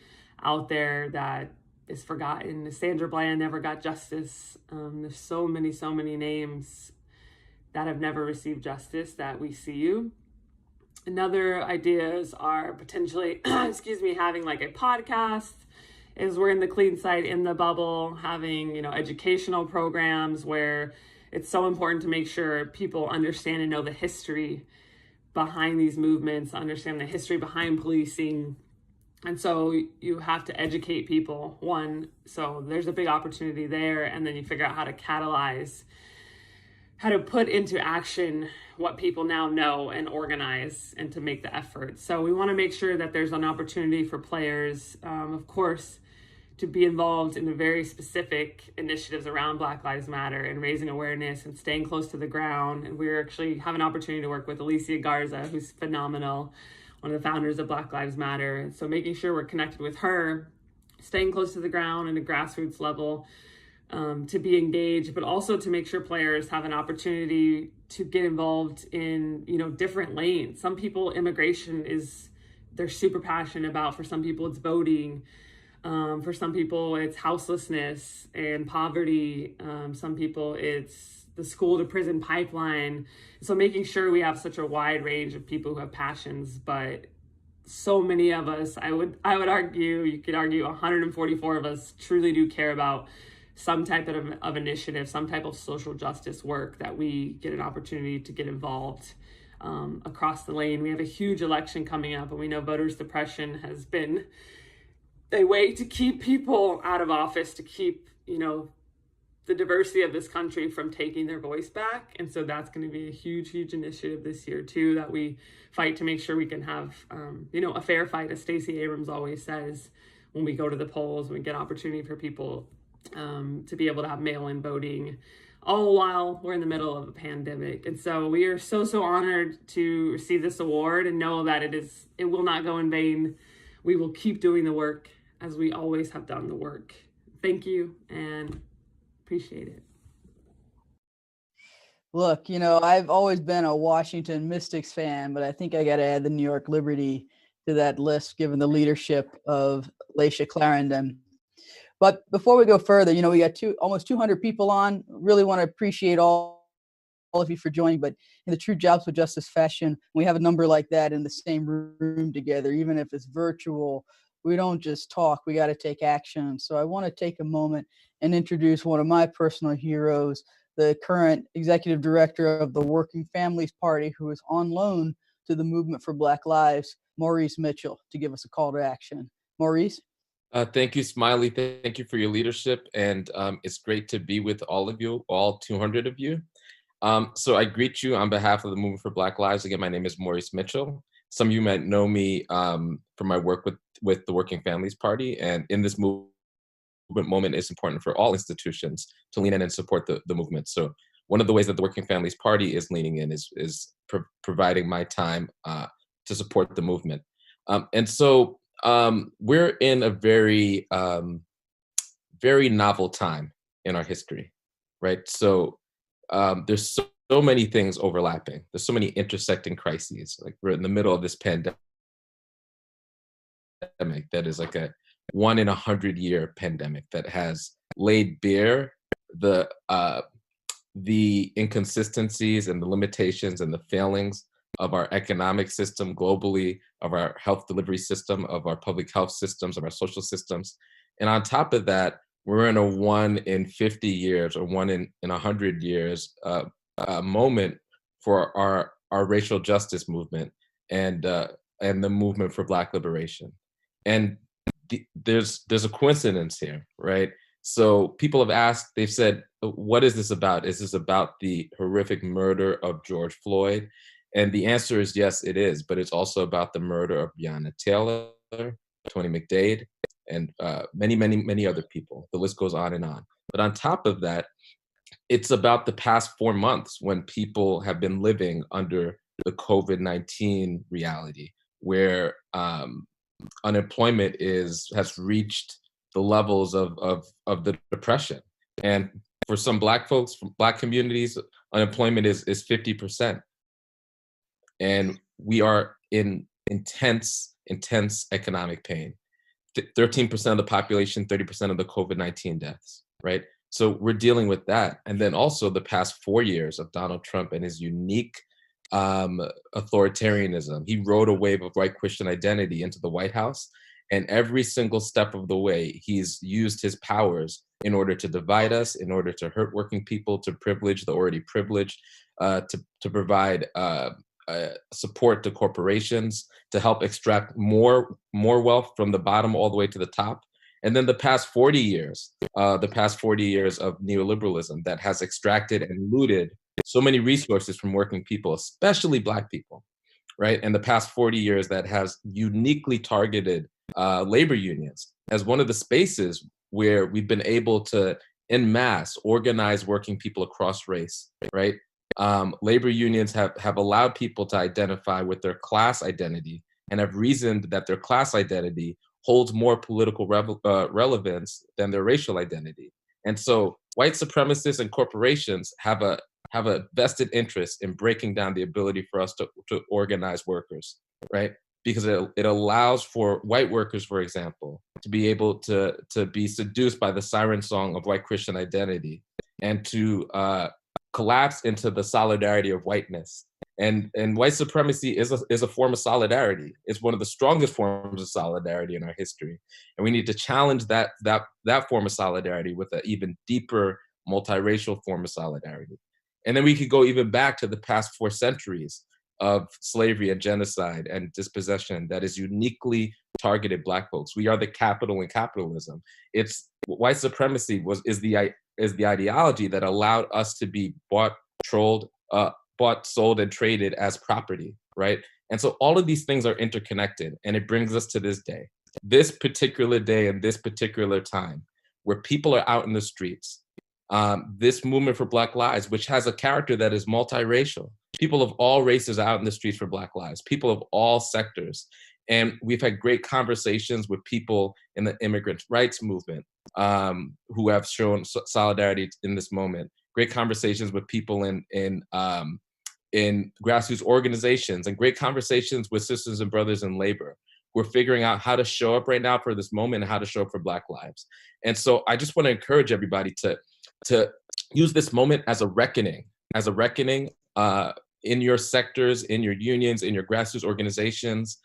out there that is forgotten. Sandra Bland never got justice. There's so many names that have never received justice, that we see you. Another ideas are potentially, having like a podcast, is we're in the clean side, in the bubble, having, you know, educational programs where it's so important to make sure people understand and know the history behind these movements, understand the history behind policing. And so you have to educate people, one, so there's a big opportunity there, and then you figure out how to catalyze, how to put into action what people now know and organize, and to make the effort. So we want to make sure that there's an opportunity for players, of course, to be involved in the very specific initiatives around Black Lives Matter and raising awareness and staying close to the ground. And we actually have an opportunity to work with Lygia Garza, who's phenomenal, one of the founders of Black Lives Matter. So making sure we're connected with her, staying close to the ground at a grassroots level, to be engaged, but also to make sure players have an opportunity to get involved in, you know, different lanes. Some people, immigration is, they're super passionate about. For some people, it's voting. For some people, it's houselessness and poverty. Some people, it's the school to prison pipeline. So making sure we have such a wide range of people who have passions, but so many of us, I would argue, you could argue 144 of us truly do care about some type of initiative, some type of social justice work, that we get an opportunity to get involved across the lane. We have a huge election coming up, and we know voter suppression has been a way to keep people out of office, to keep, you know, the diversity of this country from taking their voice back. And so that's going to be a huge initiative this year too, that we fight to make sure we can have, you know, a fair fight, as Stacey Abrams always says, when we go to the polls, we get opportunity for people to be able to have mail-in voting, all while we're in the middle of a pandemic. And so we are so honored to receive this award, and know that it will not go in vain. We will keep doing the work as we always have done the work. Thank you, and appreciate it. Look, you know, I've always been a Washington Mystics fan, but I think I got to add the New York Liberty to that list, given the leadership of Lygia Clarendon. But before we go further, you know, we got almost 200 people on. Really want to appreciate all of you for joining, but in the true Jobs with Justice fashion, we have a number like that in the same room together, even if it's virtual. We don't just talk, we got to take action. So I want to take a moment and introduce one of my personal heroes, the current executive director of the Working Families Party, who is on loan to the Movement for Black Lives, Maurice Mitchell, to give us a call to action. Maurice? Thank you, Smiley. Thank you for your leadership. And it's great to be with all of you, all 200 of you. So I greet you on behalf of the Movement for Black Lives. Again, my name is Maurice Mitchell. Some of you might know me from my work with the Working Families Party. And in this movement moment, it's important for all institutions to lean in and support the movement. So one of the ways that the Working Families Party is leaning in is providing my time to support the movement. And so we're in a very, very novel time in our history, right? So there's so many things overlapping. There's so many intersecting crises. Like we're in the middle of this pandemic that is like a 1 in 100-year pandemic that has laid bare the inconsistencies and the limitations and the failings of our economic system globally, of our health delivery system, of our public health systems, of our social systems. And on top of that, we're in a 1 in 50 years or 1 in 100 years moment for our racial justice movement and the movement for Black liberation. And there's a coincidence here, right? So people have asked, they've said, what is this about? Is this about the horrific murder of George Floyd? And the answer is yes, it is, but it's also about the murder of Breonna Taylor, Tony McDade, and many, many, many other people. The list goes on and on. But on top of that, it's about the past 4 months when people have been living under the COVID-19 reality, where unemployment has reached the levels of the Depression. And for some Black folks, from Black communities, unemployment is 50%. And we are in intense economic pain. 13% of the population, 30% of the COVID-19 deaths, right? So we're dealing with that. And then also the past 4 years of Donald Trump and his unique authoritarianism. He rode a wave of white Christian identity into the White House. And every single step of the way, he's used his powers in order to divide us, in order to hurt working people, to privilege the already privileged, to provide support to corporations, to help extract more wealth from the bottom all the way to the top. And then the past 40 years of neoliberalism that has extracted and looted so many resources from working people, especially Black people, right? And the past 40 years that has uniquely targeted labor unions as one of the spaces where we've been able to en masse organize working people across race, right? Labor unions have allowed people to identify with their class identity and have reasoned that their class identity holds more political relevance than their racial identity. And so white supremacists and corporations have a vested interest in breaking down the ability for us to organize workers, right? Because it allows for white workers, for example, to be able to be seduced by the siren song of white Christian identity and to collapse into the solidarity of whiteness. And white supremacy is a form of solidarity. It's one of the strongest forms of solidarity in our history. And we need to challenge that form of solidarity with an even deeper multiracial form of solidarity. And then we could go even back to the past 4 centuries of slavery and genocide and dispossession that is uniquely targeted Black folks. We are the capital in capitalism. It's white supremacy is the ideology that allowed us to be bought, sold, and traded as property, right? And so all of these things are interconnected, and it brings us to this day and this particular time, where people are out in the streets. This movement for Black lives, which has a character that is multiracial. People of all races are out in the streets for Black lives, people of all sectors. And we've had great conversations with people in the immigrant rights movement who have shown solidarity in this moment. Great conversations with people in grassroots organizations, and great conversations with sisters and brothers in labor. We're figuring out how to show up right now for this moment and how to show up for Black lives. And so I just want to encourage everybody to use this moment as a reckoning in your sectors, in your unions, in your grassroots organizations,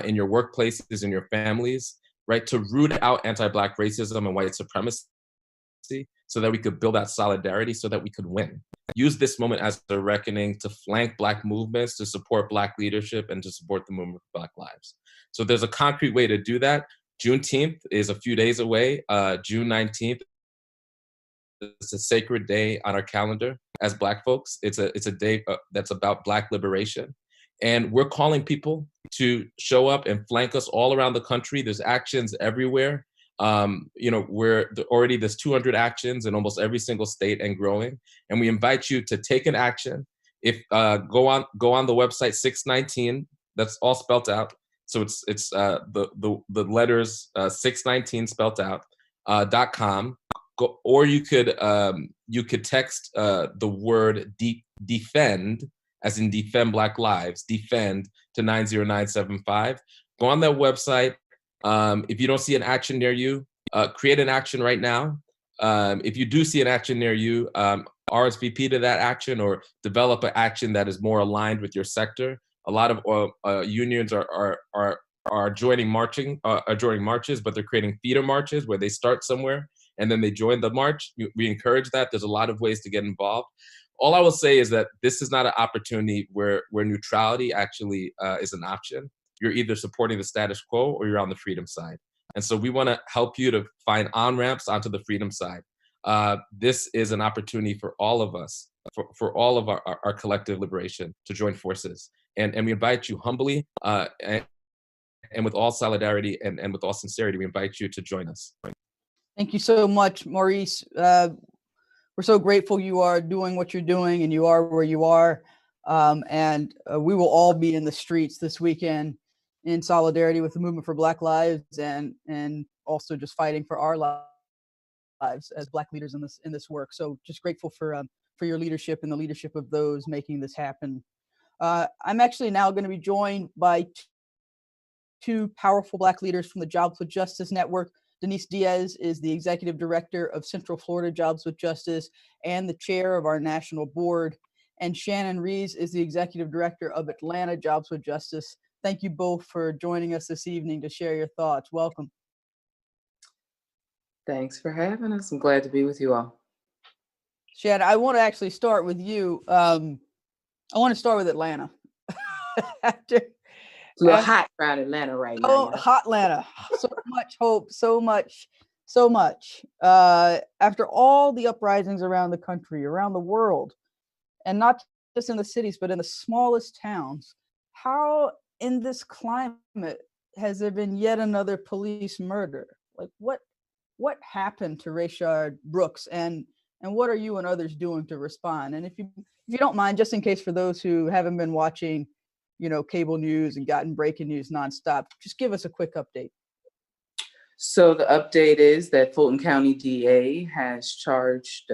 in your workplaces, in your families, right? To root out anti-Black racism and white supremacy so that we could build that solidarity, so that we could win. Use this moment as a reckoning to flank Black movements, to support Black leadership, and to support the movement for Black lives. So there's a concrete way to do that. Juneteenth is a few days away. June 19th. It's a sacred day on our calendar as Black folks. It's a day that's about Black liberation. And we're calling people to show up and flank us all around the country. There's actions everywhere. There's 200 actions in almost every single state and growing. And we invite you to take an action. If go on the website 619, that's all spelled out. So it's the letters 619 spelled out .com. Go, or you could text the word defend, as in defend Black lives, defend, to 90975. Go on that website. If you don't see an action near you, create an action right now. If you do see an action near you, RSVP to that action or develop an action that is more aligned with your sector. A lot of unions are joining marches, but they're creating feeder marches where they start somewhere and then they join the march. We encourage that. There's a lot of ways to get involved. All I will say is that this is not an opportunity where neutrality actually is an option. You're either supporting the status quo or you're on the freedom side. And so we want to help you to find on-ramps onto the freedom side. This is an opportunity for all of us, for all of our collective liberation, to join forces. And we invite you humbly and with all solidarity and with all sincerity, we invite you to join us. Thank you so much, Maurice. We're so grateful you are doing what you're doing and you are where you are. And we will all be in the streets this weekend in solidarity with the Movement for Black Lives and also just fighting for our lives as Black leaders in this work. So just grateful for your leadership and the leadership of those making this happen. I'm actually now going to be joined by two powerful Black leaders from the Jobs with Justice Network. Denise Diaz is the Executive Director of Central Florida Jobs with Justice and the Chair of our National Board. And Shannon Rees is the Executive Director of Atlanta Jobs with Justice. Thank you both for joining us this evening to share your thoughts. Welcome. Thanks for having us. I'm glad to be with you all. Shannon, I want to actually start with you. I want to start with Atlanta. It's a little hot around Atlanta right now. Oh, hot Atlanta. So much hope, so much. After all the uprisings around the country, around the world, and not just in the cities, but in the smallest towns, how in this climate has there been yet another police murder? Like what happened to Rayshard Brooks, and what are you and others doing to respond? And if you don't mind, just in case for those who haven't been watching, cable news and gotten breaking news nonstop, just give us a quick update. So the update is that Fulton County DA has charged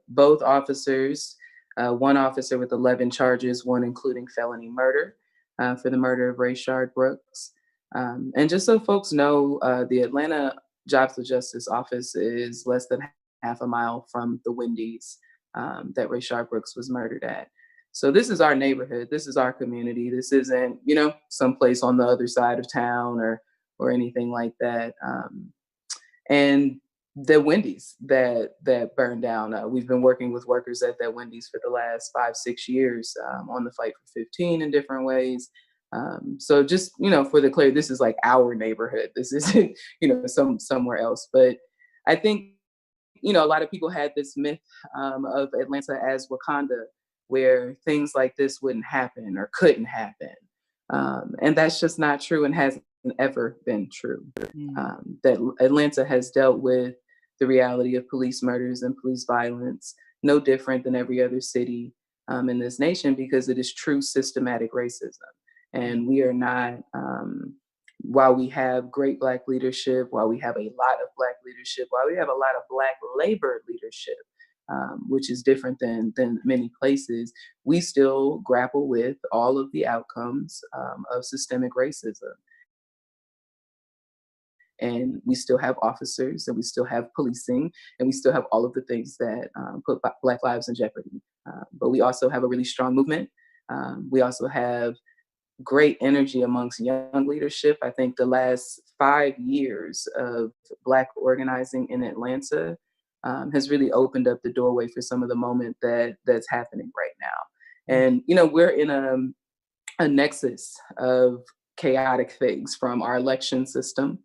both officers, one officer with 11 charges, one including felony murder for the murder of Rayshard Brooks. And just so folks know, the Atlanta Jobs with Justice office is less than half a mile from the Wendy's that Rayshard Brooks was murdered at. So this is our neighborhood. This is our community. This isn't, someplace on the other side of town or anything like that. And the Wendy's that burned down, we've been working with workers at that Wendy's for the last 5-6 years on the Fight for 15 in different ways. So just, for the clear, this is like our neighborhood. This isn't, somewhere else. But I think, a lot of people had this myth of Atlanta as Wakanda, where things like this wouldn't happen or couldn't happen. And that's just not true and hasn't ever been true. That Atlanta has dealt with the reality of police murders and police violence, no different than every other city in this nation, because it is true systematic racism. And we are not, while we have great Black leadership, while we have a lot of Black leadership, while we have a lot of Black labor leadership, which is different than many places, we still grapple with all of the outcomes of systemic racism. And we still have officers, and we still have policing, and we still have all of the things that put Black lives in jeopardy. But we also have a really strong movement. We also have great energy amongst young leadership. I think the last 5 years of Black organizing in Atlanta has really opened up the doorway for some of the moment that's happening right now. And, we're in a nexus of chaotic things, from our election system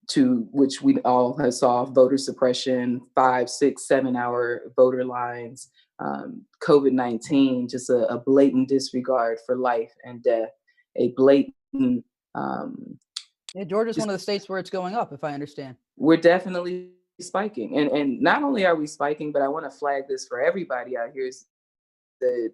to which we all have saw voter suppression, 5, 6, 7 hour voter lines, COVID-19, just a blatant disregard for life and death, a blatant. Georgia's one of the states where it's going up, if I understand. We're definitely spiking. And not only are we spiking, but I want to flag this for everybody out here, is that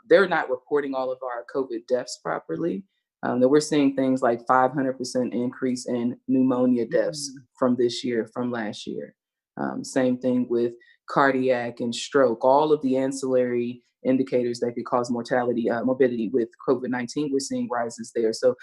they're not reporting all of our COVID deaths properly. That we're seeing things like 500% increase in pneumonia deaths from this year, from last year. Same thing with cardiac and stroke, all of the ancillary indicators that could cause morbidity with COVID-19, we're seeing rises there. So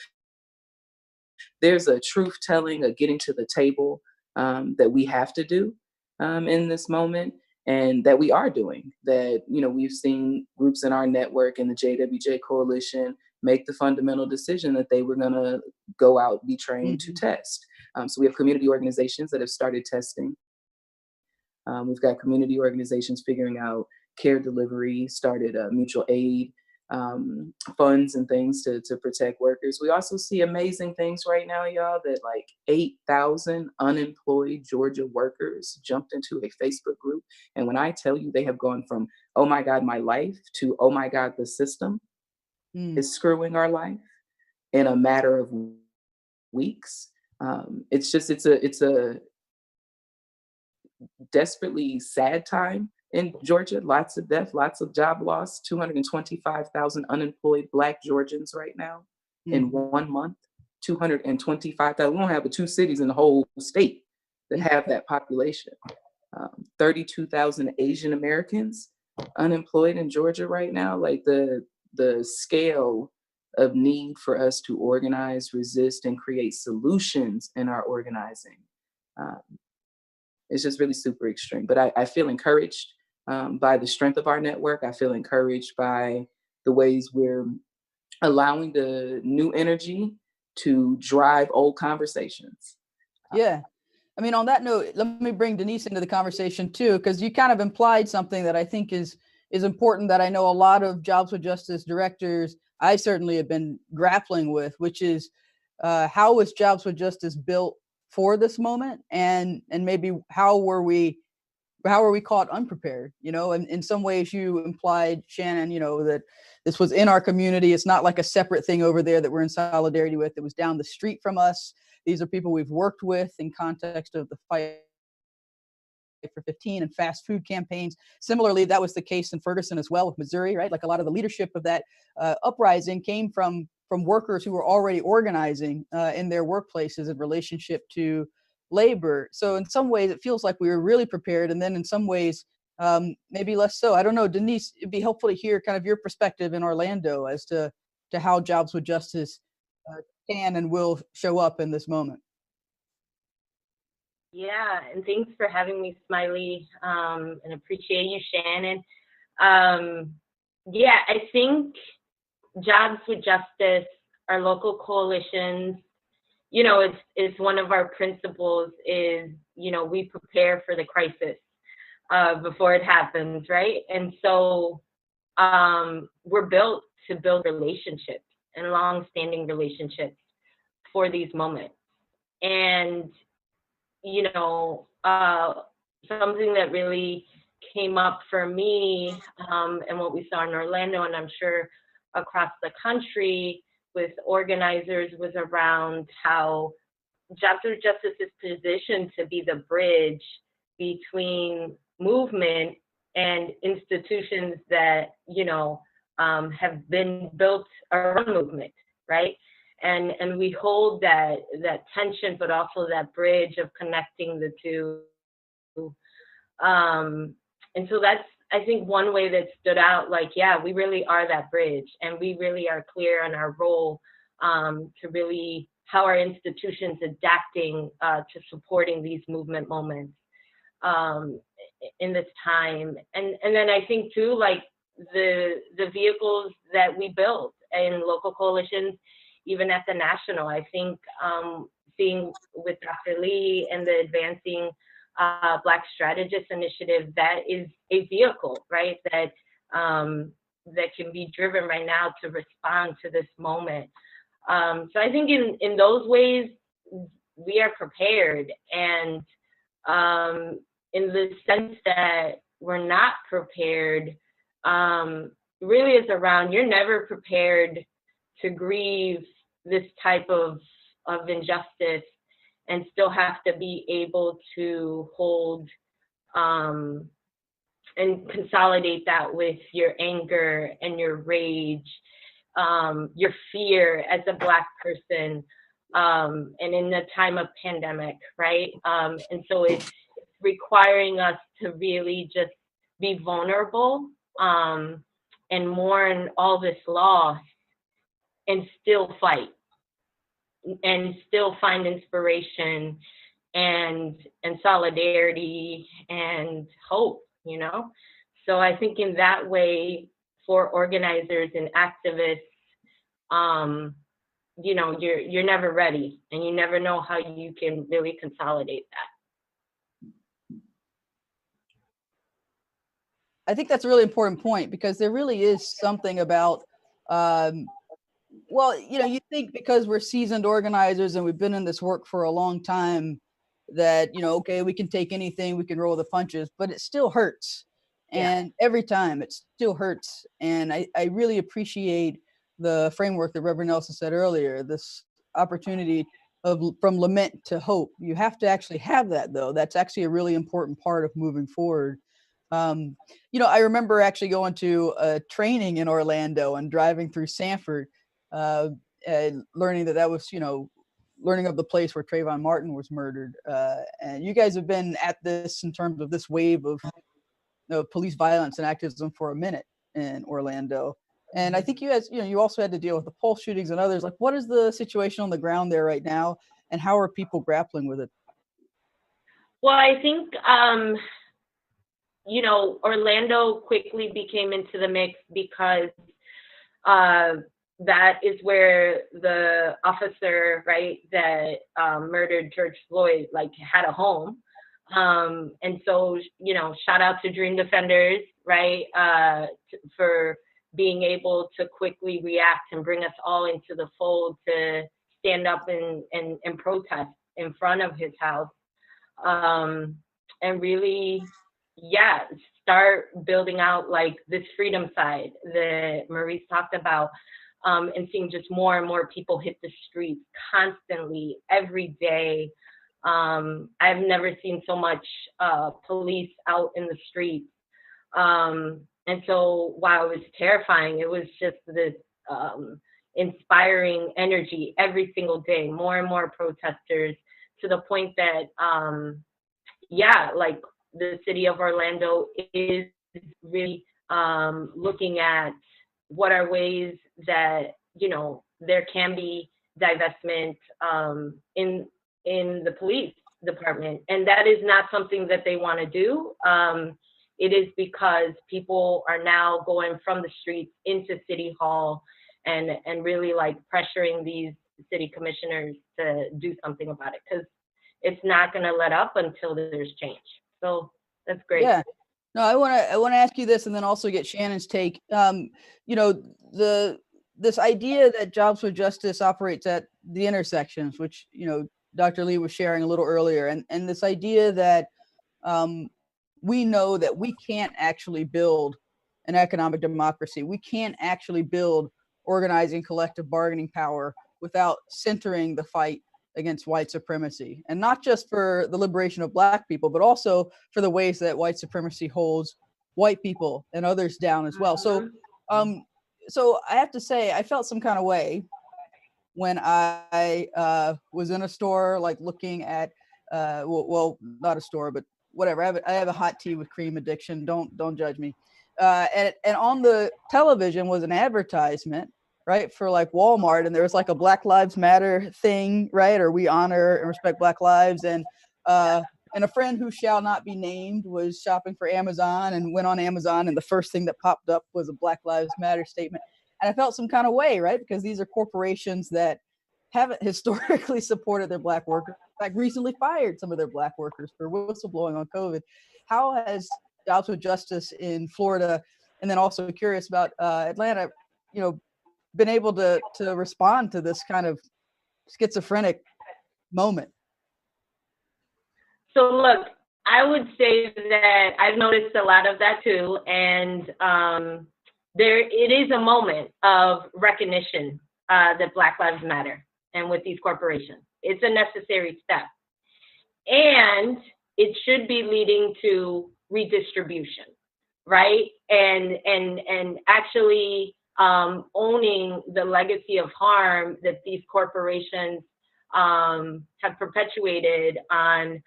there's a truth telling, a getting to the table that we have to do in this moment, and that we are doing. That, we've seen groups in our network and the JWJ Coalition make the fundamental decision that they were going to go out, be trained to test. So we have community organizations that have started testing. We've got community organizations figuring out care delivery, started mutual aid funds and things to protect workers. We also see amazing things right now, y'all, that like 8,000 unemployed Georgia workers jumped into a Facebook group. And when I tell you they have gone from, oh my God, my life, to, oh my God, the system is screwing our life in a matter of weeks. It's a desperately sad time in Georgia. Lots of death, lots of job loss, 225,000 unemployed Black Georgians right now in 1 month, 225,000. We don't have but 2 cities in the whole state that have that population. 32,000 Asian Americans unemployed in Georgia right now. Like the scale of need for us to organize, resist, and create solutions in our organizing. It's just really super extreme. But I feel encouraged by the strength of our network. I feel encouraged by the ways we're allowing the new energy to drive old conversations. Yeah. I mean, on that note, let me bring Denise into the conversation too, because you kind of implied something that I think is important, that I know a lot of Jobs with Justice directors, I certainly have been grappling with, which is how was Jobs with Justice built for this moment, and maybe how were we caught unprepared? And in some ways you implied, Shannon, that this was in our community. It's not like a separate thing over there that we're in solidarity with. It was down the street from us. These are people we've worked with in context of the fight for 15 and fast food campaigns. Similarly, that was the case in Ferguson as well with Missouri, right? Like a lot of the leadership of that uprising came from workers who were already organizing in their workplaces in relationship to labor. So in some ways, it feels like we were really prepared. And then in some ways, maybe less so. I don't know, Denise, it'd be helpful to hear kind of your perspective in Orlando as to how Jobs with Justice can and will show up in this moment. Yeah, and thanks for having me, Smiley, and appreciate you, Shannon. Yeah, I think Jobs with Justice, our local coalitions, it's one of our principles is, we prepare for the crisis before it happens, right? And so we're built to build relationships and long-standing relationships for these moments. And something that really came up for me and what we saw in Orlando, and I'm sure across the country with organizers, was around how Jobs with Justice is positioned to be the bridge between movement and institutions that, have been built around movement, right? And we hold that tension, but also that bridge of connecting the two. And so that's, I think, one way that stood out, like, yeah, we really are that bridge, and we really are clear on our role to really how our institutions adapting to supporting these movement moments in this time. And then I think too, like the vehicles that we built in local coalitions, even at the national, I think seeing with Dr. Lee and the Advancing Black Strategist initiative, that is a vehicle, right, that can be driven right now to respond to this moment. So I think in those ways, we are prepared. And in the sense that we're not prepared, really is around, you're never prepared to grieve this type of injustice and still have to be able to hold and consolidate that with your anger and your rage, your fear as a Black person, and in the time of pandemic, right? And so it's requiring us to really just be vulnerable and mourn all this loss and still fight and still find inspiration and solidarity and hope, you know? So I think in that way, for organizers and activists, you know, you're never ready, and you never know how you can really consolidate that. I think that's a really important point, because there really is something about, well, you know, you think because we're seasoned organizers and we've been in this work for a long time that, you know, okay, we can take anything, we can roll the punches, but it still hurts. And every time it still hurts. And I really appreciate the framework that Reverend Nelson said earlier, this opportunity from lament to hope. You have to actually have that, though. That's actually a really important part of moving forward. You know, I remember actually going to a training in Orlando and driving through Sanford, and learning that was, you know, learning of the place where Trayvon Martin was murdered. And you guys have been at this in terms of this wave of police violence and activism for a minute in Orlando. And I think you guys, you know, you also had to deal with the Pulse shootings and others. Like, what is the situation on the ground there right now, and how are people grappling with it? Well, I think, you know, Orlando quickly became into the mix because that is where the officer, right, that murdered George Floyd, like, had a home. And so, you know, shout out to Dream Defenders, right, for being able to quickly react and bring us all into the fold to stand up and protest in front of his house. And really, start building out, like, this freedom side that Maurice talked about, and seeing just more and more people hit the streets constantly, every day. I've never seen so much police out in the streets. And so while it was terrifying, it was just this inspiring energy every single day, more and more protesters, to the point that, like, the city of Orlando is really looking at what are ways that, you know, there can be divestment in the police department. And that is not something that they want to do. It is because people are now going from the streets into City Hall and really, like, pressuring these city commissioners to do something about it, because it's not going to let up until there's change. So that's great. Yeah. No, I want to ask you this, and then also get Shannon's take. You know, this idea that Jobs with Justice operates at the intersections, which, you know, Dr. Lee was sharing a little earlier, and this idea that we know that we can't actually build an economic democracy. We can't actually build organizing collective bargaining power without centering the fight against white supremacy, and not just for the liberation of Black people, but also for the ways that white supremacy holds white people and others down as well. So, so I have to say, I felt some kind of way when I was in a store, like, looking at, well, not a store, but whatever. I have a hot tea with cream addiction. Don't judge me. And on the television was an advertisement, right, for, like, Walmart, and there was, like, a Black Lives Matter thing, right, or we honor and respect Black lives, and a friend who shall not be named was shopping for Amazon and went on Amazon, and the first thing that popped up was a Black Lives Matter statement, and I felt some kind of way, right, because these are corporations that haven't historically supported their Black workers. In fact, recently fired some of their Black workers for whistleblowing on COVID. How has Jobs with Justice in Florida, and then also curious about Atlanta, you know, been able to respond to this kind of schizophrenic moment? So look, I would say that I've noticed a lot of that too, and it is a moment of recognition that Black Lives Matter, and with these corporations, it's a necessary step, and it should be leading to redistribution, right? And actually owning the legacy of harm that these corporations have perpetuated on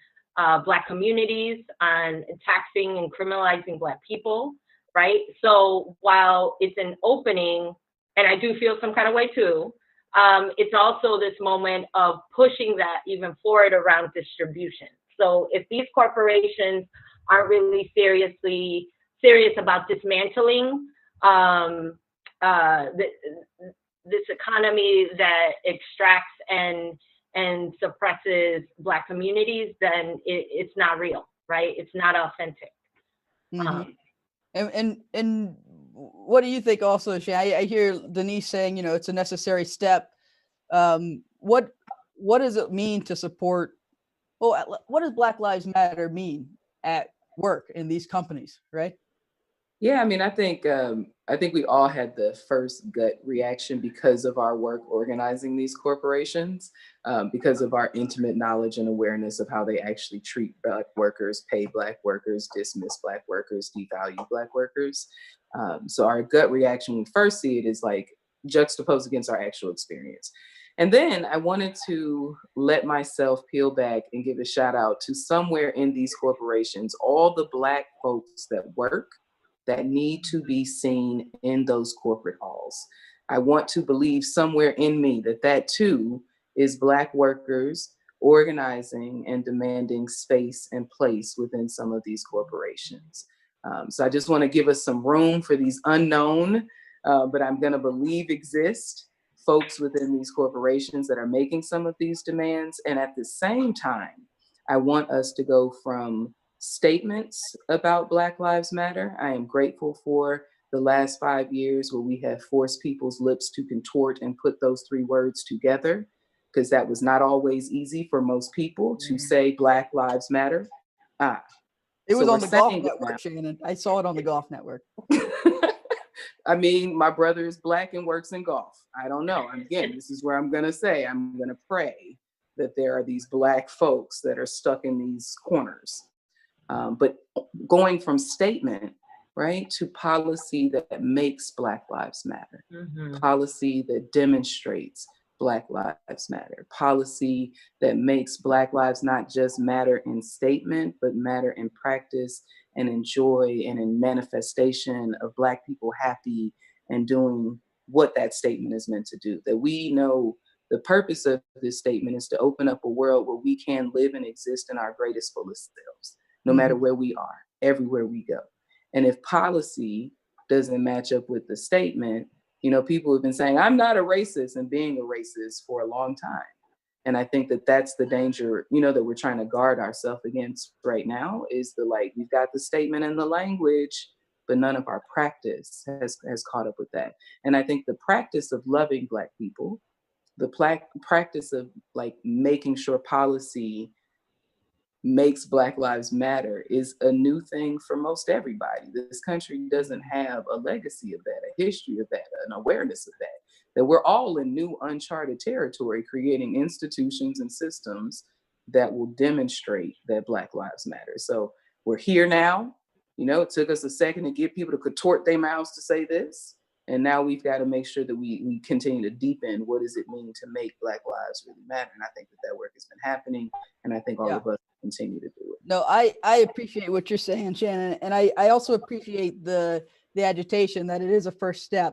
Black communities, on taxing and criminalizing Black people, right? So while it's an opening, and I do feel some kind of way too, it's also this moment of pushing that even forward around distribution. So if these corporations aren't really serious about dismantling this economy that extracts and suppresses Black communities, then it's not real, right? It's not authentic. And what do you think also, Shay? I hear Denise saying, it's a necessary step. What does it mean to support, what does Black Lives Matter mean at work in these companies, right? Yeah, I mean, I think we all had the first gut reaction because of our work organizing these corporations, because of our intimate knowledge and awareness of how they actually treat Black workers, pay Black workers, dismiss Black workers, devalue Black workers. So our gut reaction when we first see it is like juxtaposed against our actual experience. And then I wanted to let myself peel back and give a shout out to somewhere in these corporations, all the Black folks that work that need to be seen in those corporate halls. I want to believe somewhere in me that too is Black workers organizing and demanding space and place within some of these corporations. So I just want to give us some room for these unknown, but I'm going to believe exist, folks within these corporations that are making some of these demands. And at the same time, I want us to go from statements about Black Lives Matter. I am grateful for the last 5 years where we have forced people's lips to contort and put those three words together, because that was not always easy for most people to say Black Lives Matter. It was on the Golf Network, Shannon. I saw it on the Golf Network. I mean, my brother is Black and works in golf. I don't know. Again, this is where I'm going to say, I'm going to pray that there are these Black folks that are stuck in these corners. But going from statement, right, to policy that makes Black Lives Matter, policy that demonstrates Black Lives Matter, policy that makes Black lives not just matter in statement, but matter in practice and in joy and in manifestation of Black people happy and doing what that statement is meant to do. That we know the purpose of this statement is to open up a world where we can live and exist in our greatest, fullest selves, no matter where we are, everywhere we go. And if policy doesn't match up with the statement, people have been saying, I'm not a racist, and being a racist for a long time. And I think that that's the danger, that we're trying to guard ourselves against right now is we've got the statement and the language, but none of our practice has caught up with that. And I think the practice of loving Black people, the practice of making sure policy makes Black Lives Matter is a new thing for most everybody. This country doesn't have a legacy of that, a history of that, an awareness of that we're all in new uncharted territory, creating institutions and systems that will demonstrate that Black Lives Matter. So we're here now. It took us a second to get people to contort their mouths to say this. And now we've got to make sure that we continue to deepen what does it mean to make Black lives really matter. And I think that work has been happening. And I think all of us continue to do it. No, I appreciate what you're saying, Shannon. And I also appreciate the agitation that it is a first step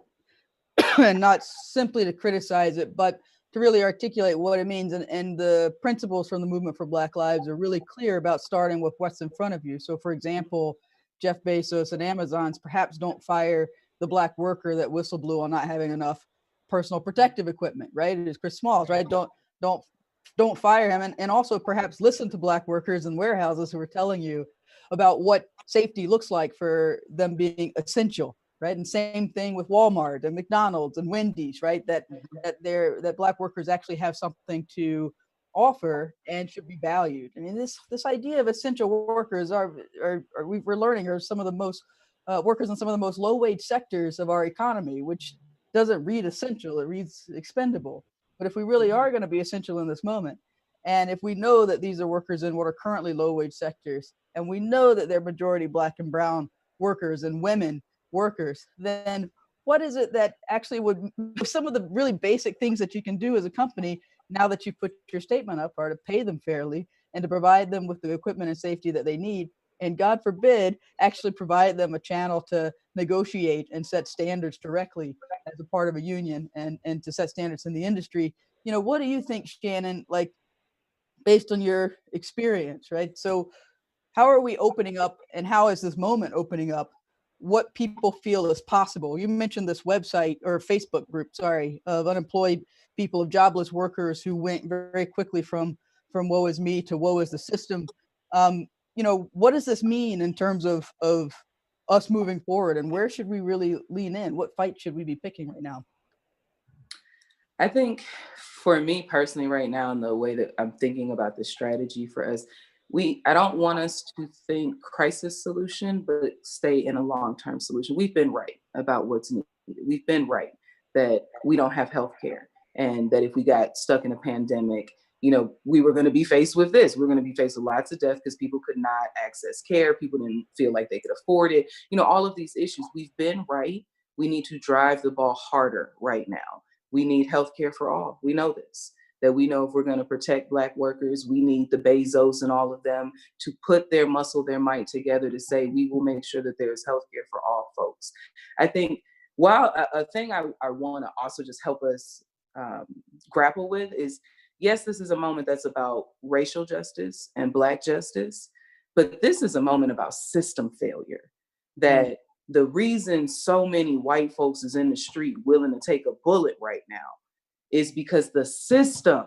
and not simply to criticize it, but to really articulate what it means. And the principles from the Movement for Black Lives are really clear about starting with what's in front of you. So for example, Jeff Bezos and Amazon's perhaps don't fire the Black worker that whistle blew on not having enough personal protective equipment, right? It is Chris Smalls, right? Don't fire him. And also perhaps listen to Black workers in warehouses who are telling you about what safety looks like for them being essential, right? And same thing with Walmart and McDonald's and Wendy's, right? That Black workers actually have something to offer and should be valued. I mean, this idea of essential workers we're learning are some of the most workers in some of the most low-wage sectors of our economy, which doesn't read essential, it reads expendable. But if we really are going to be essential in this moment, and if we know that these are workers in what are currently low-wage sectors, and we know that they're majority Black and brown workers and women workers, then what is it that actually would, some of the really basic things that you can do as a company now that you put your statement up are to pay them fairly, and to provide them with the equipment and safety that they need. And God forbid, actually provide them a channel to negotiate and set standards directly as a part of a union and to set standards in the industry. What do you think, Shannon, like based on your experience, right? So how are we opening up, and how is this moment opening up what people feel is possible? You mentioned this website or Facebook group, of unemployed people, of jobless workers who went very quickly from woe is me to woe is the system. What does this mean in terms of us moving forward, and where should we really lean in? What fight should we be picking right now? I think for me personally right now, in the way that I'm thinking about the strategy for us, I don't want us to think crisis solution, but stay in a long-term solution. We've been right about what's needed. We've been right that we don't have healthcare, and that if we got stuck in a pandemic, we were going to be faced with this. We're going to be faced with lots of death because people could not access care. People didn't feel like they could afford it. All of these issues. We've been right. We need to drive the ball harder right now. We need healthcare for all. We know this. That we know if we're going to protect Black workers, we need the Bezos and all of them to put their muscle, their might together to say, we will make sure that there's healthcare for all folks. I think, a thing I want to also just help us grapple with is, yes, this is a moment that's about racial justice and Black justice, but this is a moment about system failure. That the reason so many white folks is in the street willing to take a bullet right now is because the system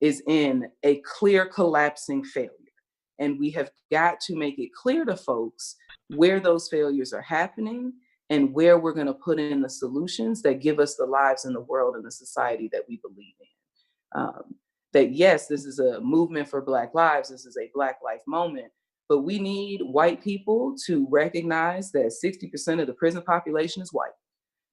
is in a clear collapsing failure. And we have got to make it clear to folks where those failures are happening and where we're going to put in the solutions that give us the lives in the world and the society that we believe in. That yes, this is a movement for Black lives. This is a Black life moment. But we need white people to recognize that 60% of the prison population is white.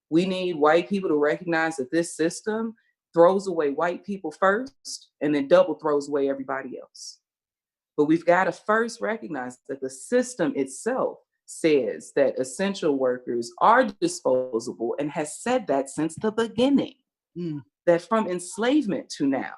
We need white people to recognize that this system throws away white people first and then double throws away everybody else. But we've got to first recognize that the system itself says that essential workers are disposable and has said that since the beginning. That from enslavement to now,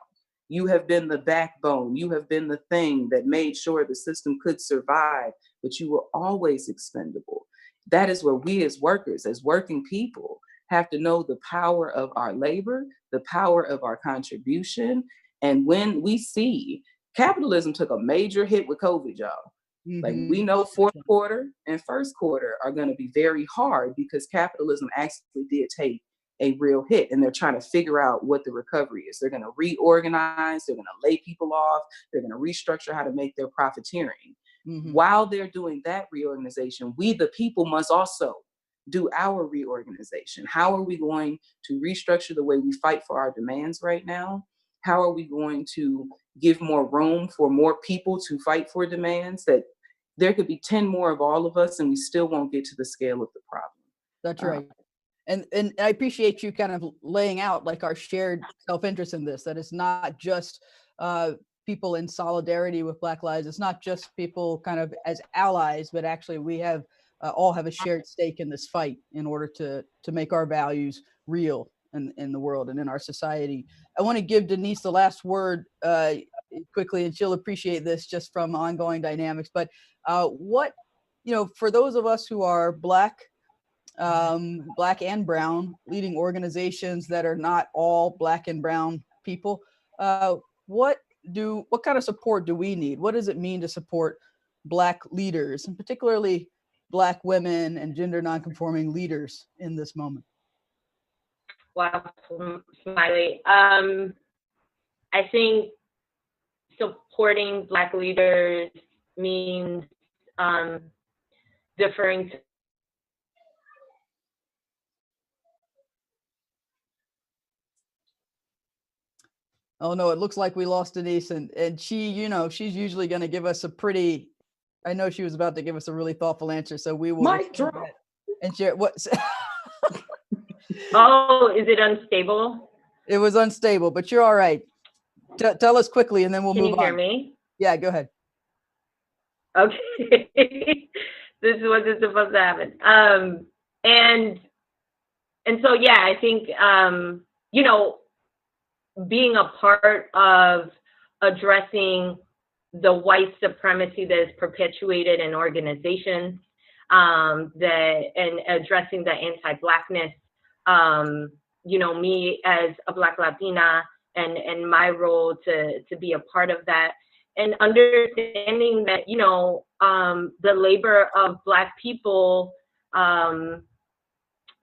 you have been the backbone. You have been the thing that made sure the system could survive, but you were always expendable. That is where we as workers, as working people, have to know the power of our labor, the power of our contribution. And when we see capitalism took a major hit with COVID, y'all. Like we know fourth quarter and first quarter are going to be very hard because capitalism actually did take a real hit, and they're trying to figure out what the recovery is. They're going to reorganize, they're going to lay people off, they're going to restructure how to make their profiteering. While they're doing that reorganization, we the people must also do our reorganization. How are we going to restructure the way we fight for our demands right now? How are we going to give more room for more people to fight for demands? That there could be 10 more of all of us and we still won't get to the scale of the problem. That's right. And I appreciate you kind of laying out like our shared self-interest in this, that it's not just people in solidarity with Black lives. It's not just people kind of as allies, but actually we have all have a shared stake in this fight in order to make our values real in the world and in our society. I want to give Denise the last word quickly, and she'll appreciate this just from ongoing dynamics. But what, for those of us who are Black and brown, leading organizations that are not all Black and brown people, what kind of support do we need? What does it mean to support Black leaders, and particularly Black women and gender nonconforming leaders in this moment? Wow, Smiley. I think supporting Black leaders means deferring to Oh no, it looks like we lost Denise, and she, she's usually going to give us I know she was about to give us a really thoughtful answer, so we will Mic drop. And share what. Oh, is it unstable? It was unstable, but you're all right. Tell us quickly, and then we'll move on. Can you hear me? Yeah, go ahead. Okay, this wasn't supposed to happen. And so yeah, I think being a part of addressing the white supremacy that is perpetuated in organizations, and addressing the anti-Blackness. Me as a Black Latina and my role to be a part of that, and understanding that, the labor of Black people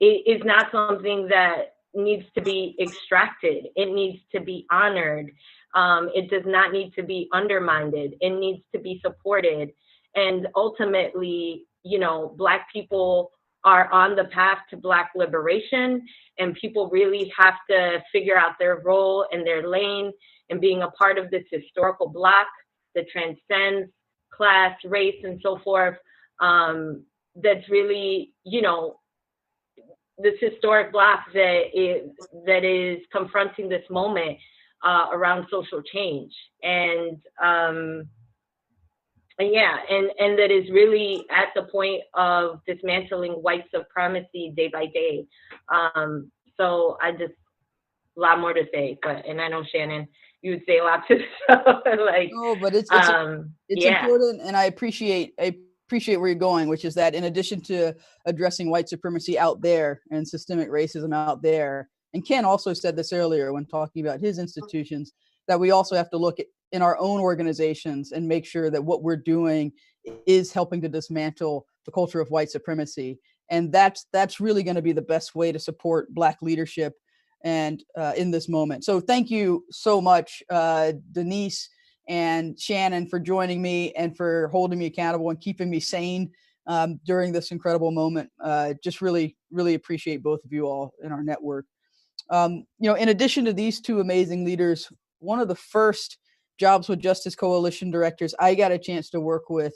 is not something that needs to be extracted. It needs to be honored. It does not need to be undermined. It needs to be supported. And ultimately, Black people are on the path to Black liberation, and people really have to figure out their role and their lane and being a part of this historical block that transcends class, race, and so forth. That's really, this historic block that is confronting this moment around social change. And that is really at the point of dismantling white supremacy day by day. So a lot more to say, and I know, Shannon, you would say a lot too. No, but it's important, and I appreciate where you're going, which is that in addition to addressing white supremacy out there and systemic racism out there, and Ken also said this earlier when talking about his institutions, that we also have to look in our own organizations and make sure that what we're doing is helping to dismantle the culture of white supremacy. And that's really going to be the best way to support Black leadership and in this moment. So thank you so much, Denise and Shannon, for joining me and for holding me accountable and keeping me sane during this incredible moment. Just really, really appreciate both of you all in our network. In addition to these two amazing leaders, one of the first Jobs with Justice Coalition directors I got a chance to work with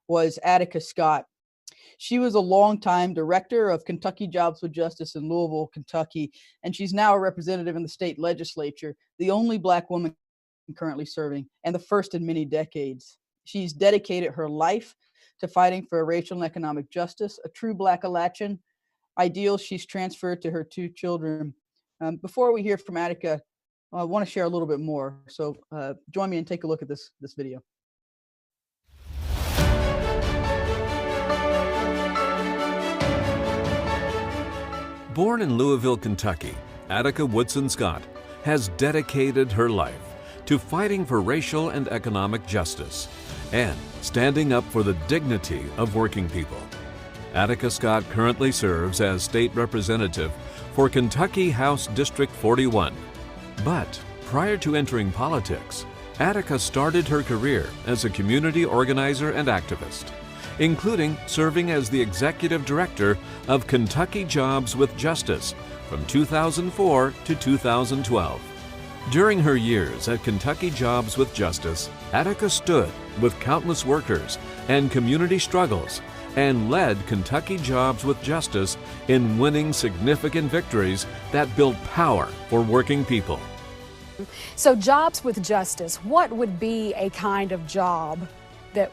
was Attica Scott. She was a longtime director of Kentucky Jobs with Justice in Louisville, Kentucky, and she's now a representative in the state legislature, the only Black woman currently serving, and the first in many decades. She's dedicated her life to fighting for racial and economic justice, a true Black Alatchian ideal she's transferred to her two children. Before we hear from Attica, I want to share a little bit more. So join me and take a look at this video. Born in Louisville, Kentucky, Attica Woodson Scott has dedicated her life to fighting for racial and economic justice and standing up for the dignity of working people. Attica Scott currently serves as State Representative for Kentucky House District 41. But prior to entering politics, Attica started her career as a community organizer and activist, including serving as the executive director of Kentucky Jobs with Justice from 2004 to 2012. During her years at Kentucky Jobs with Justice, Attica stood with countless workers and community struggles and led Kentucky Jobs with Justice in winning significant victories that built power for working people. So Jobs with Justice, what would be a kind of job that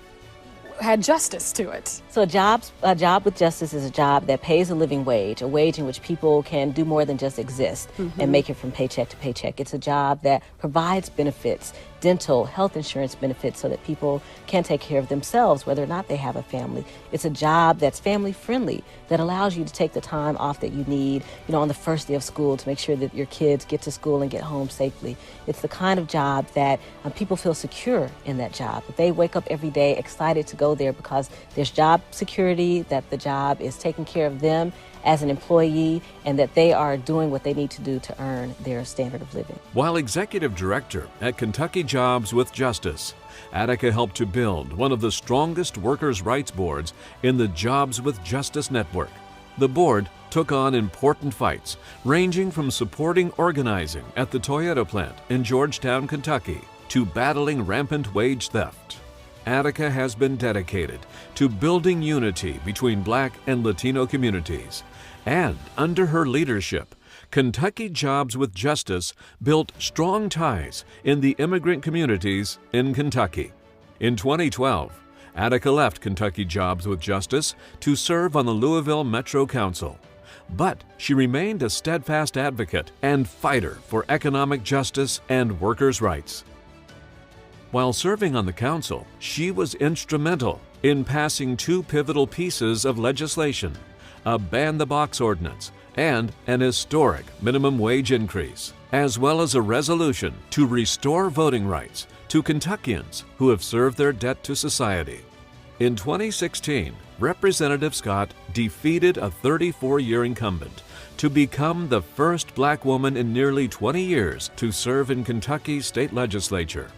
had justice to it? So a job with justice is a job that pays a living wage, a wage in which people can do more than just exist and make it from paycheck to paycheck. It's a job that provides benefits, dental, health insurance benefits, so that people can take care of themselves, whether or not they have a family. It's a job that's family friendly, that allows you to take the time off that you need, on the first day of school to make sure that your kids get to school and get home safely. It's the kind of job that people feel secure in that job, that they wake up every day excited to go there because there's job security, that the job is taking care of them as an employee, and that they are doing what they need to do to earn their standard of living. While executive director at Kentucky Jobs with Justice, Attica helped to build one of the strongest workers' rights boards in the Jobs with Justice network. The board took on important fights, ranging from supporting organizing at the Toyota plant in Georgetown, Kentucky, to battling rampant wage theft. Attica has been dedicated to building unity between Black and Latino communities. And under her leadership, Kentucky Jobs with Justice built strong ties in the immigrant communities in Kentucky. In 2012, Attica left Kentucky Jobs with Justice to serve on the Louisville Metro Council. But she remained a steadfast advocate and fighter for economic justice and workers' rights. While serving on the council, she was instrumental in passing two pivotal pieces of legislation, a ban-the-box ordinance and an historic minimum wage increase, as well as a resolution to restore voting rights to Kentuckians who have served their debt to society. In 2016, Representative Scott defeated a 34-year incumbent to become the first Black woman in nearly 20 years to serve in Kentucky's state legislature.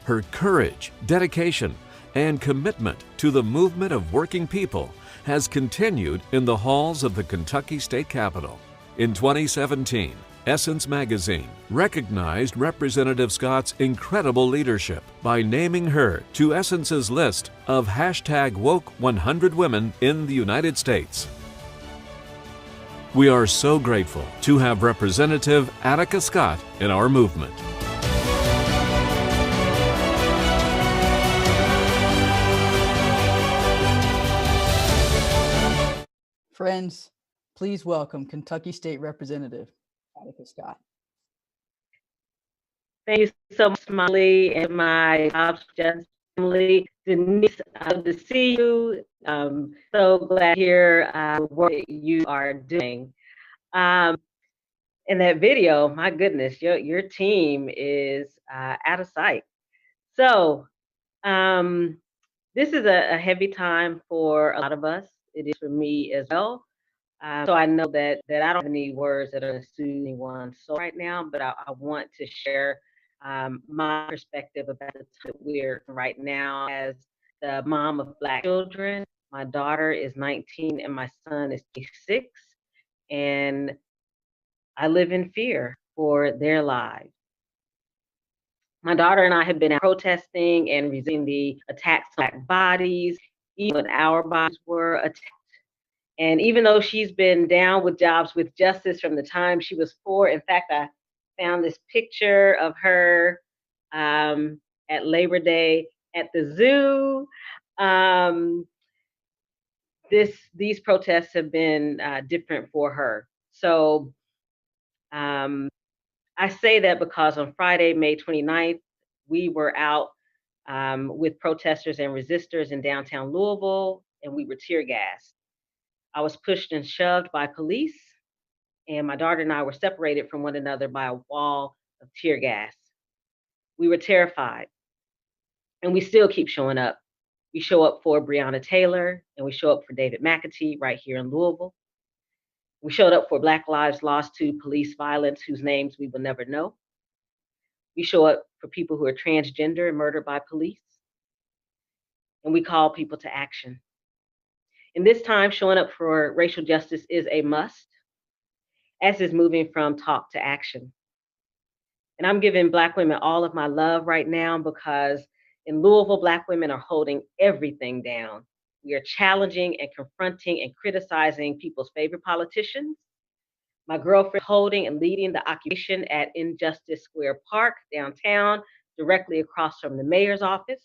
Her courage, dedication, and commitment to the movement of working people has continued in the halls of the Kentucky State Capitol. In 2017, Essence magazine recognized Representative Scott's incredible leadership by naming her to Essence's list of #Woke 100 Women in the United States. We are so grateful to have Representative Attica Scott in our movement. Friends, please welcome Kentucky State Representative Attica Scott. Thank you so much, Smiley, and my Just family. Denise, good to see you. So glad to hear what you are doing. In that video, my goodness, your team is out of sight. So this is a heavy time for a lot of us. It is for me as well. So I know that I don't have any words that are going to soothe anyone's soul right now, but I want to share my perspective about the time that we're right now as the mom of Black children. My daughter is 19 and my son is 6, and I live in fear for their lives. My daughter and I have been out protesting and resisting the attacks on Black bodies, even when our bodies were attacked. And even though she's been down with Jobs with Justice from the time she was 4, in fact, I found this picture of her at Labor Day at the zoo. These protests have been different for her. So I say that because on Friday, May 29th, we were out with protesters and resistors in downtown Louisville, and we were tear gassed. I was pushed and shoved by police, and my daughter and I were separated from one another by a wall of tear gas. We were terrified, and we still keep showing up. We show up for Breonna Taylor, and we show up for David McAtee right here in Louisville. We showed up for Black lives lost to police violence whose names we will never know. We show up for people who are transgender and murdered by police. And we call people to action. In this time, showing up for racial justice is a must, as is moving from talk to action. And I'm giving Black women all of my love right now because in Louisville, Black women are holding everything down. We are challenging and confronting and criticizing people's favorite politicians. My girlfriend holding and leading the occupation at Injustice Square Park downtown, directly across from the mayor's office.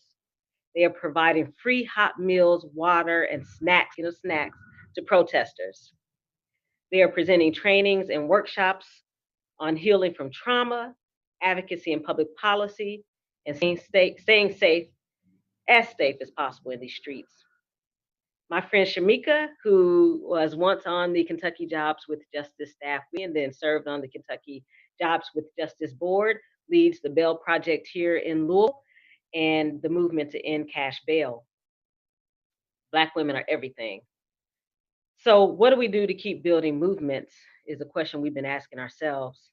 They are providing free hot meals, water, and snacks to protesters. They are presenting trainings and workshops on healing from trauma, advocacy and public policy, and staying safe as possible in these streets. My friend Shamika, who was once on the Kentucky Jobs with Justice staff and then served on the Kentucky Jobs with Justice board, leads the Bail Project here in Louisville and the movement to end cash bail. Black women are everything. So what do we do to keep building movements is a question we've been asking ourselves.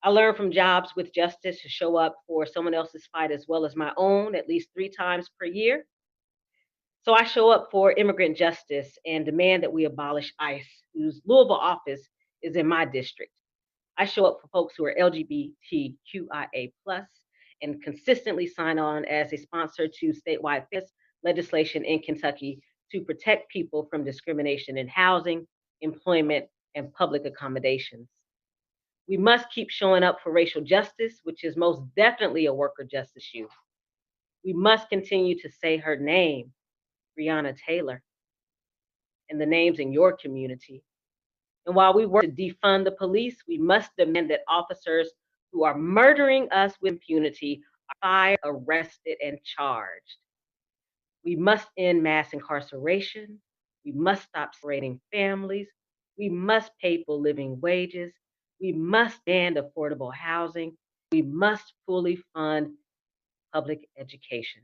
I learned from Jobs with Justice to show up for someone else's fight as well as my own at least 3 times per year. So I show up for immigrant justice and demand that we abolish ICE, whose Louisville office is in my district. I show up for folks who are LGBTQIA+ and consistently sign on as a sponsor to statewide legislation in Kentucky to protect people from discrimination in housing, employment, and public accommodations. We must keep showing up for racial justice, which is most definitely a worker justice issue. We must continue to say her name, Breonna Taylor, and the names in your community. And while we work to defund the police, we must demand that officers who are murdering us with impunity are fired, arrested, and charged. We must end mass incarceration. We must stop separating families. We must pay for living wages. We must end affordable housing. We must fully fund public education.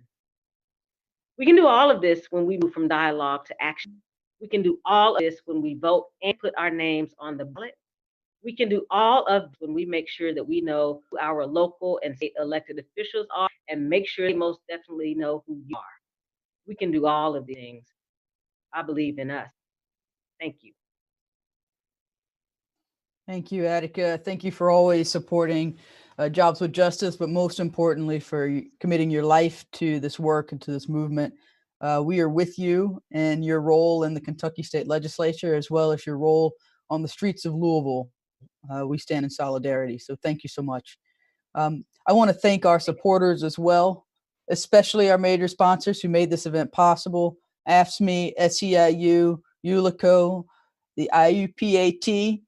We can do all of this when we move from dialogue to action. We can do all of this when we vote and put our names on the ballot. We can do all of this when we make sure that we know who our local and state elected officials are and make sure they most definitely know who you are. We can do all of these things. I believe in us. Thank you. Thank you, Attica. Thank you for always supporting Jobs with Justice, but most importantly for committing your life to this work and to this movement. We are with you in your role in the Kentucky State Legislature, as well as your role on the streets of Louisville. We stand in solidarity, so thank you so much. I want to thank our supporters as well, especially our major sponsors who made this event possible: AFSCME, SEIU, ULICO, the IUPAT,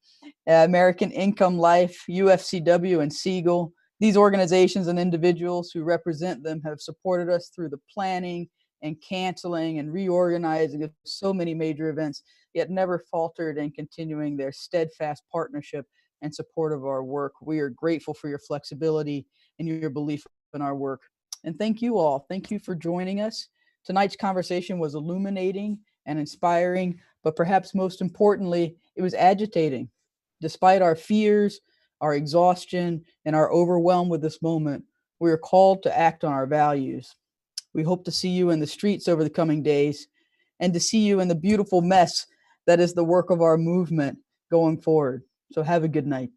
American Income Life, UFCW, and Siegel. These organizations and individuals who represent them have supported us through the planning and canceling and reorganizing of so many major events, yet never faltered in continuing their steadfast partnership and support of our work. We are grateful for your flexibility and your belief in our work. And thank you all. Thank you for joining us. Tonight's conversation was illuminating and inspiring, but perhaps most importantly, it was agitating. Despite our fears, our exhaustion, and our overwhelm with this moment, we are called to act on our values. We hope to see you in the streets over the coming days and to see you in the beautiful mess that is the work of our movement going forward. So have a good night.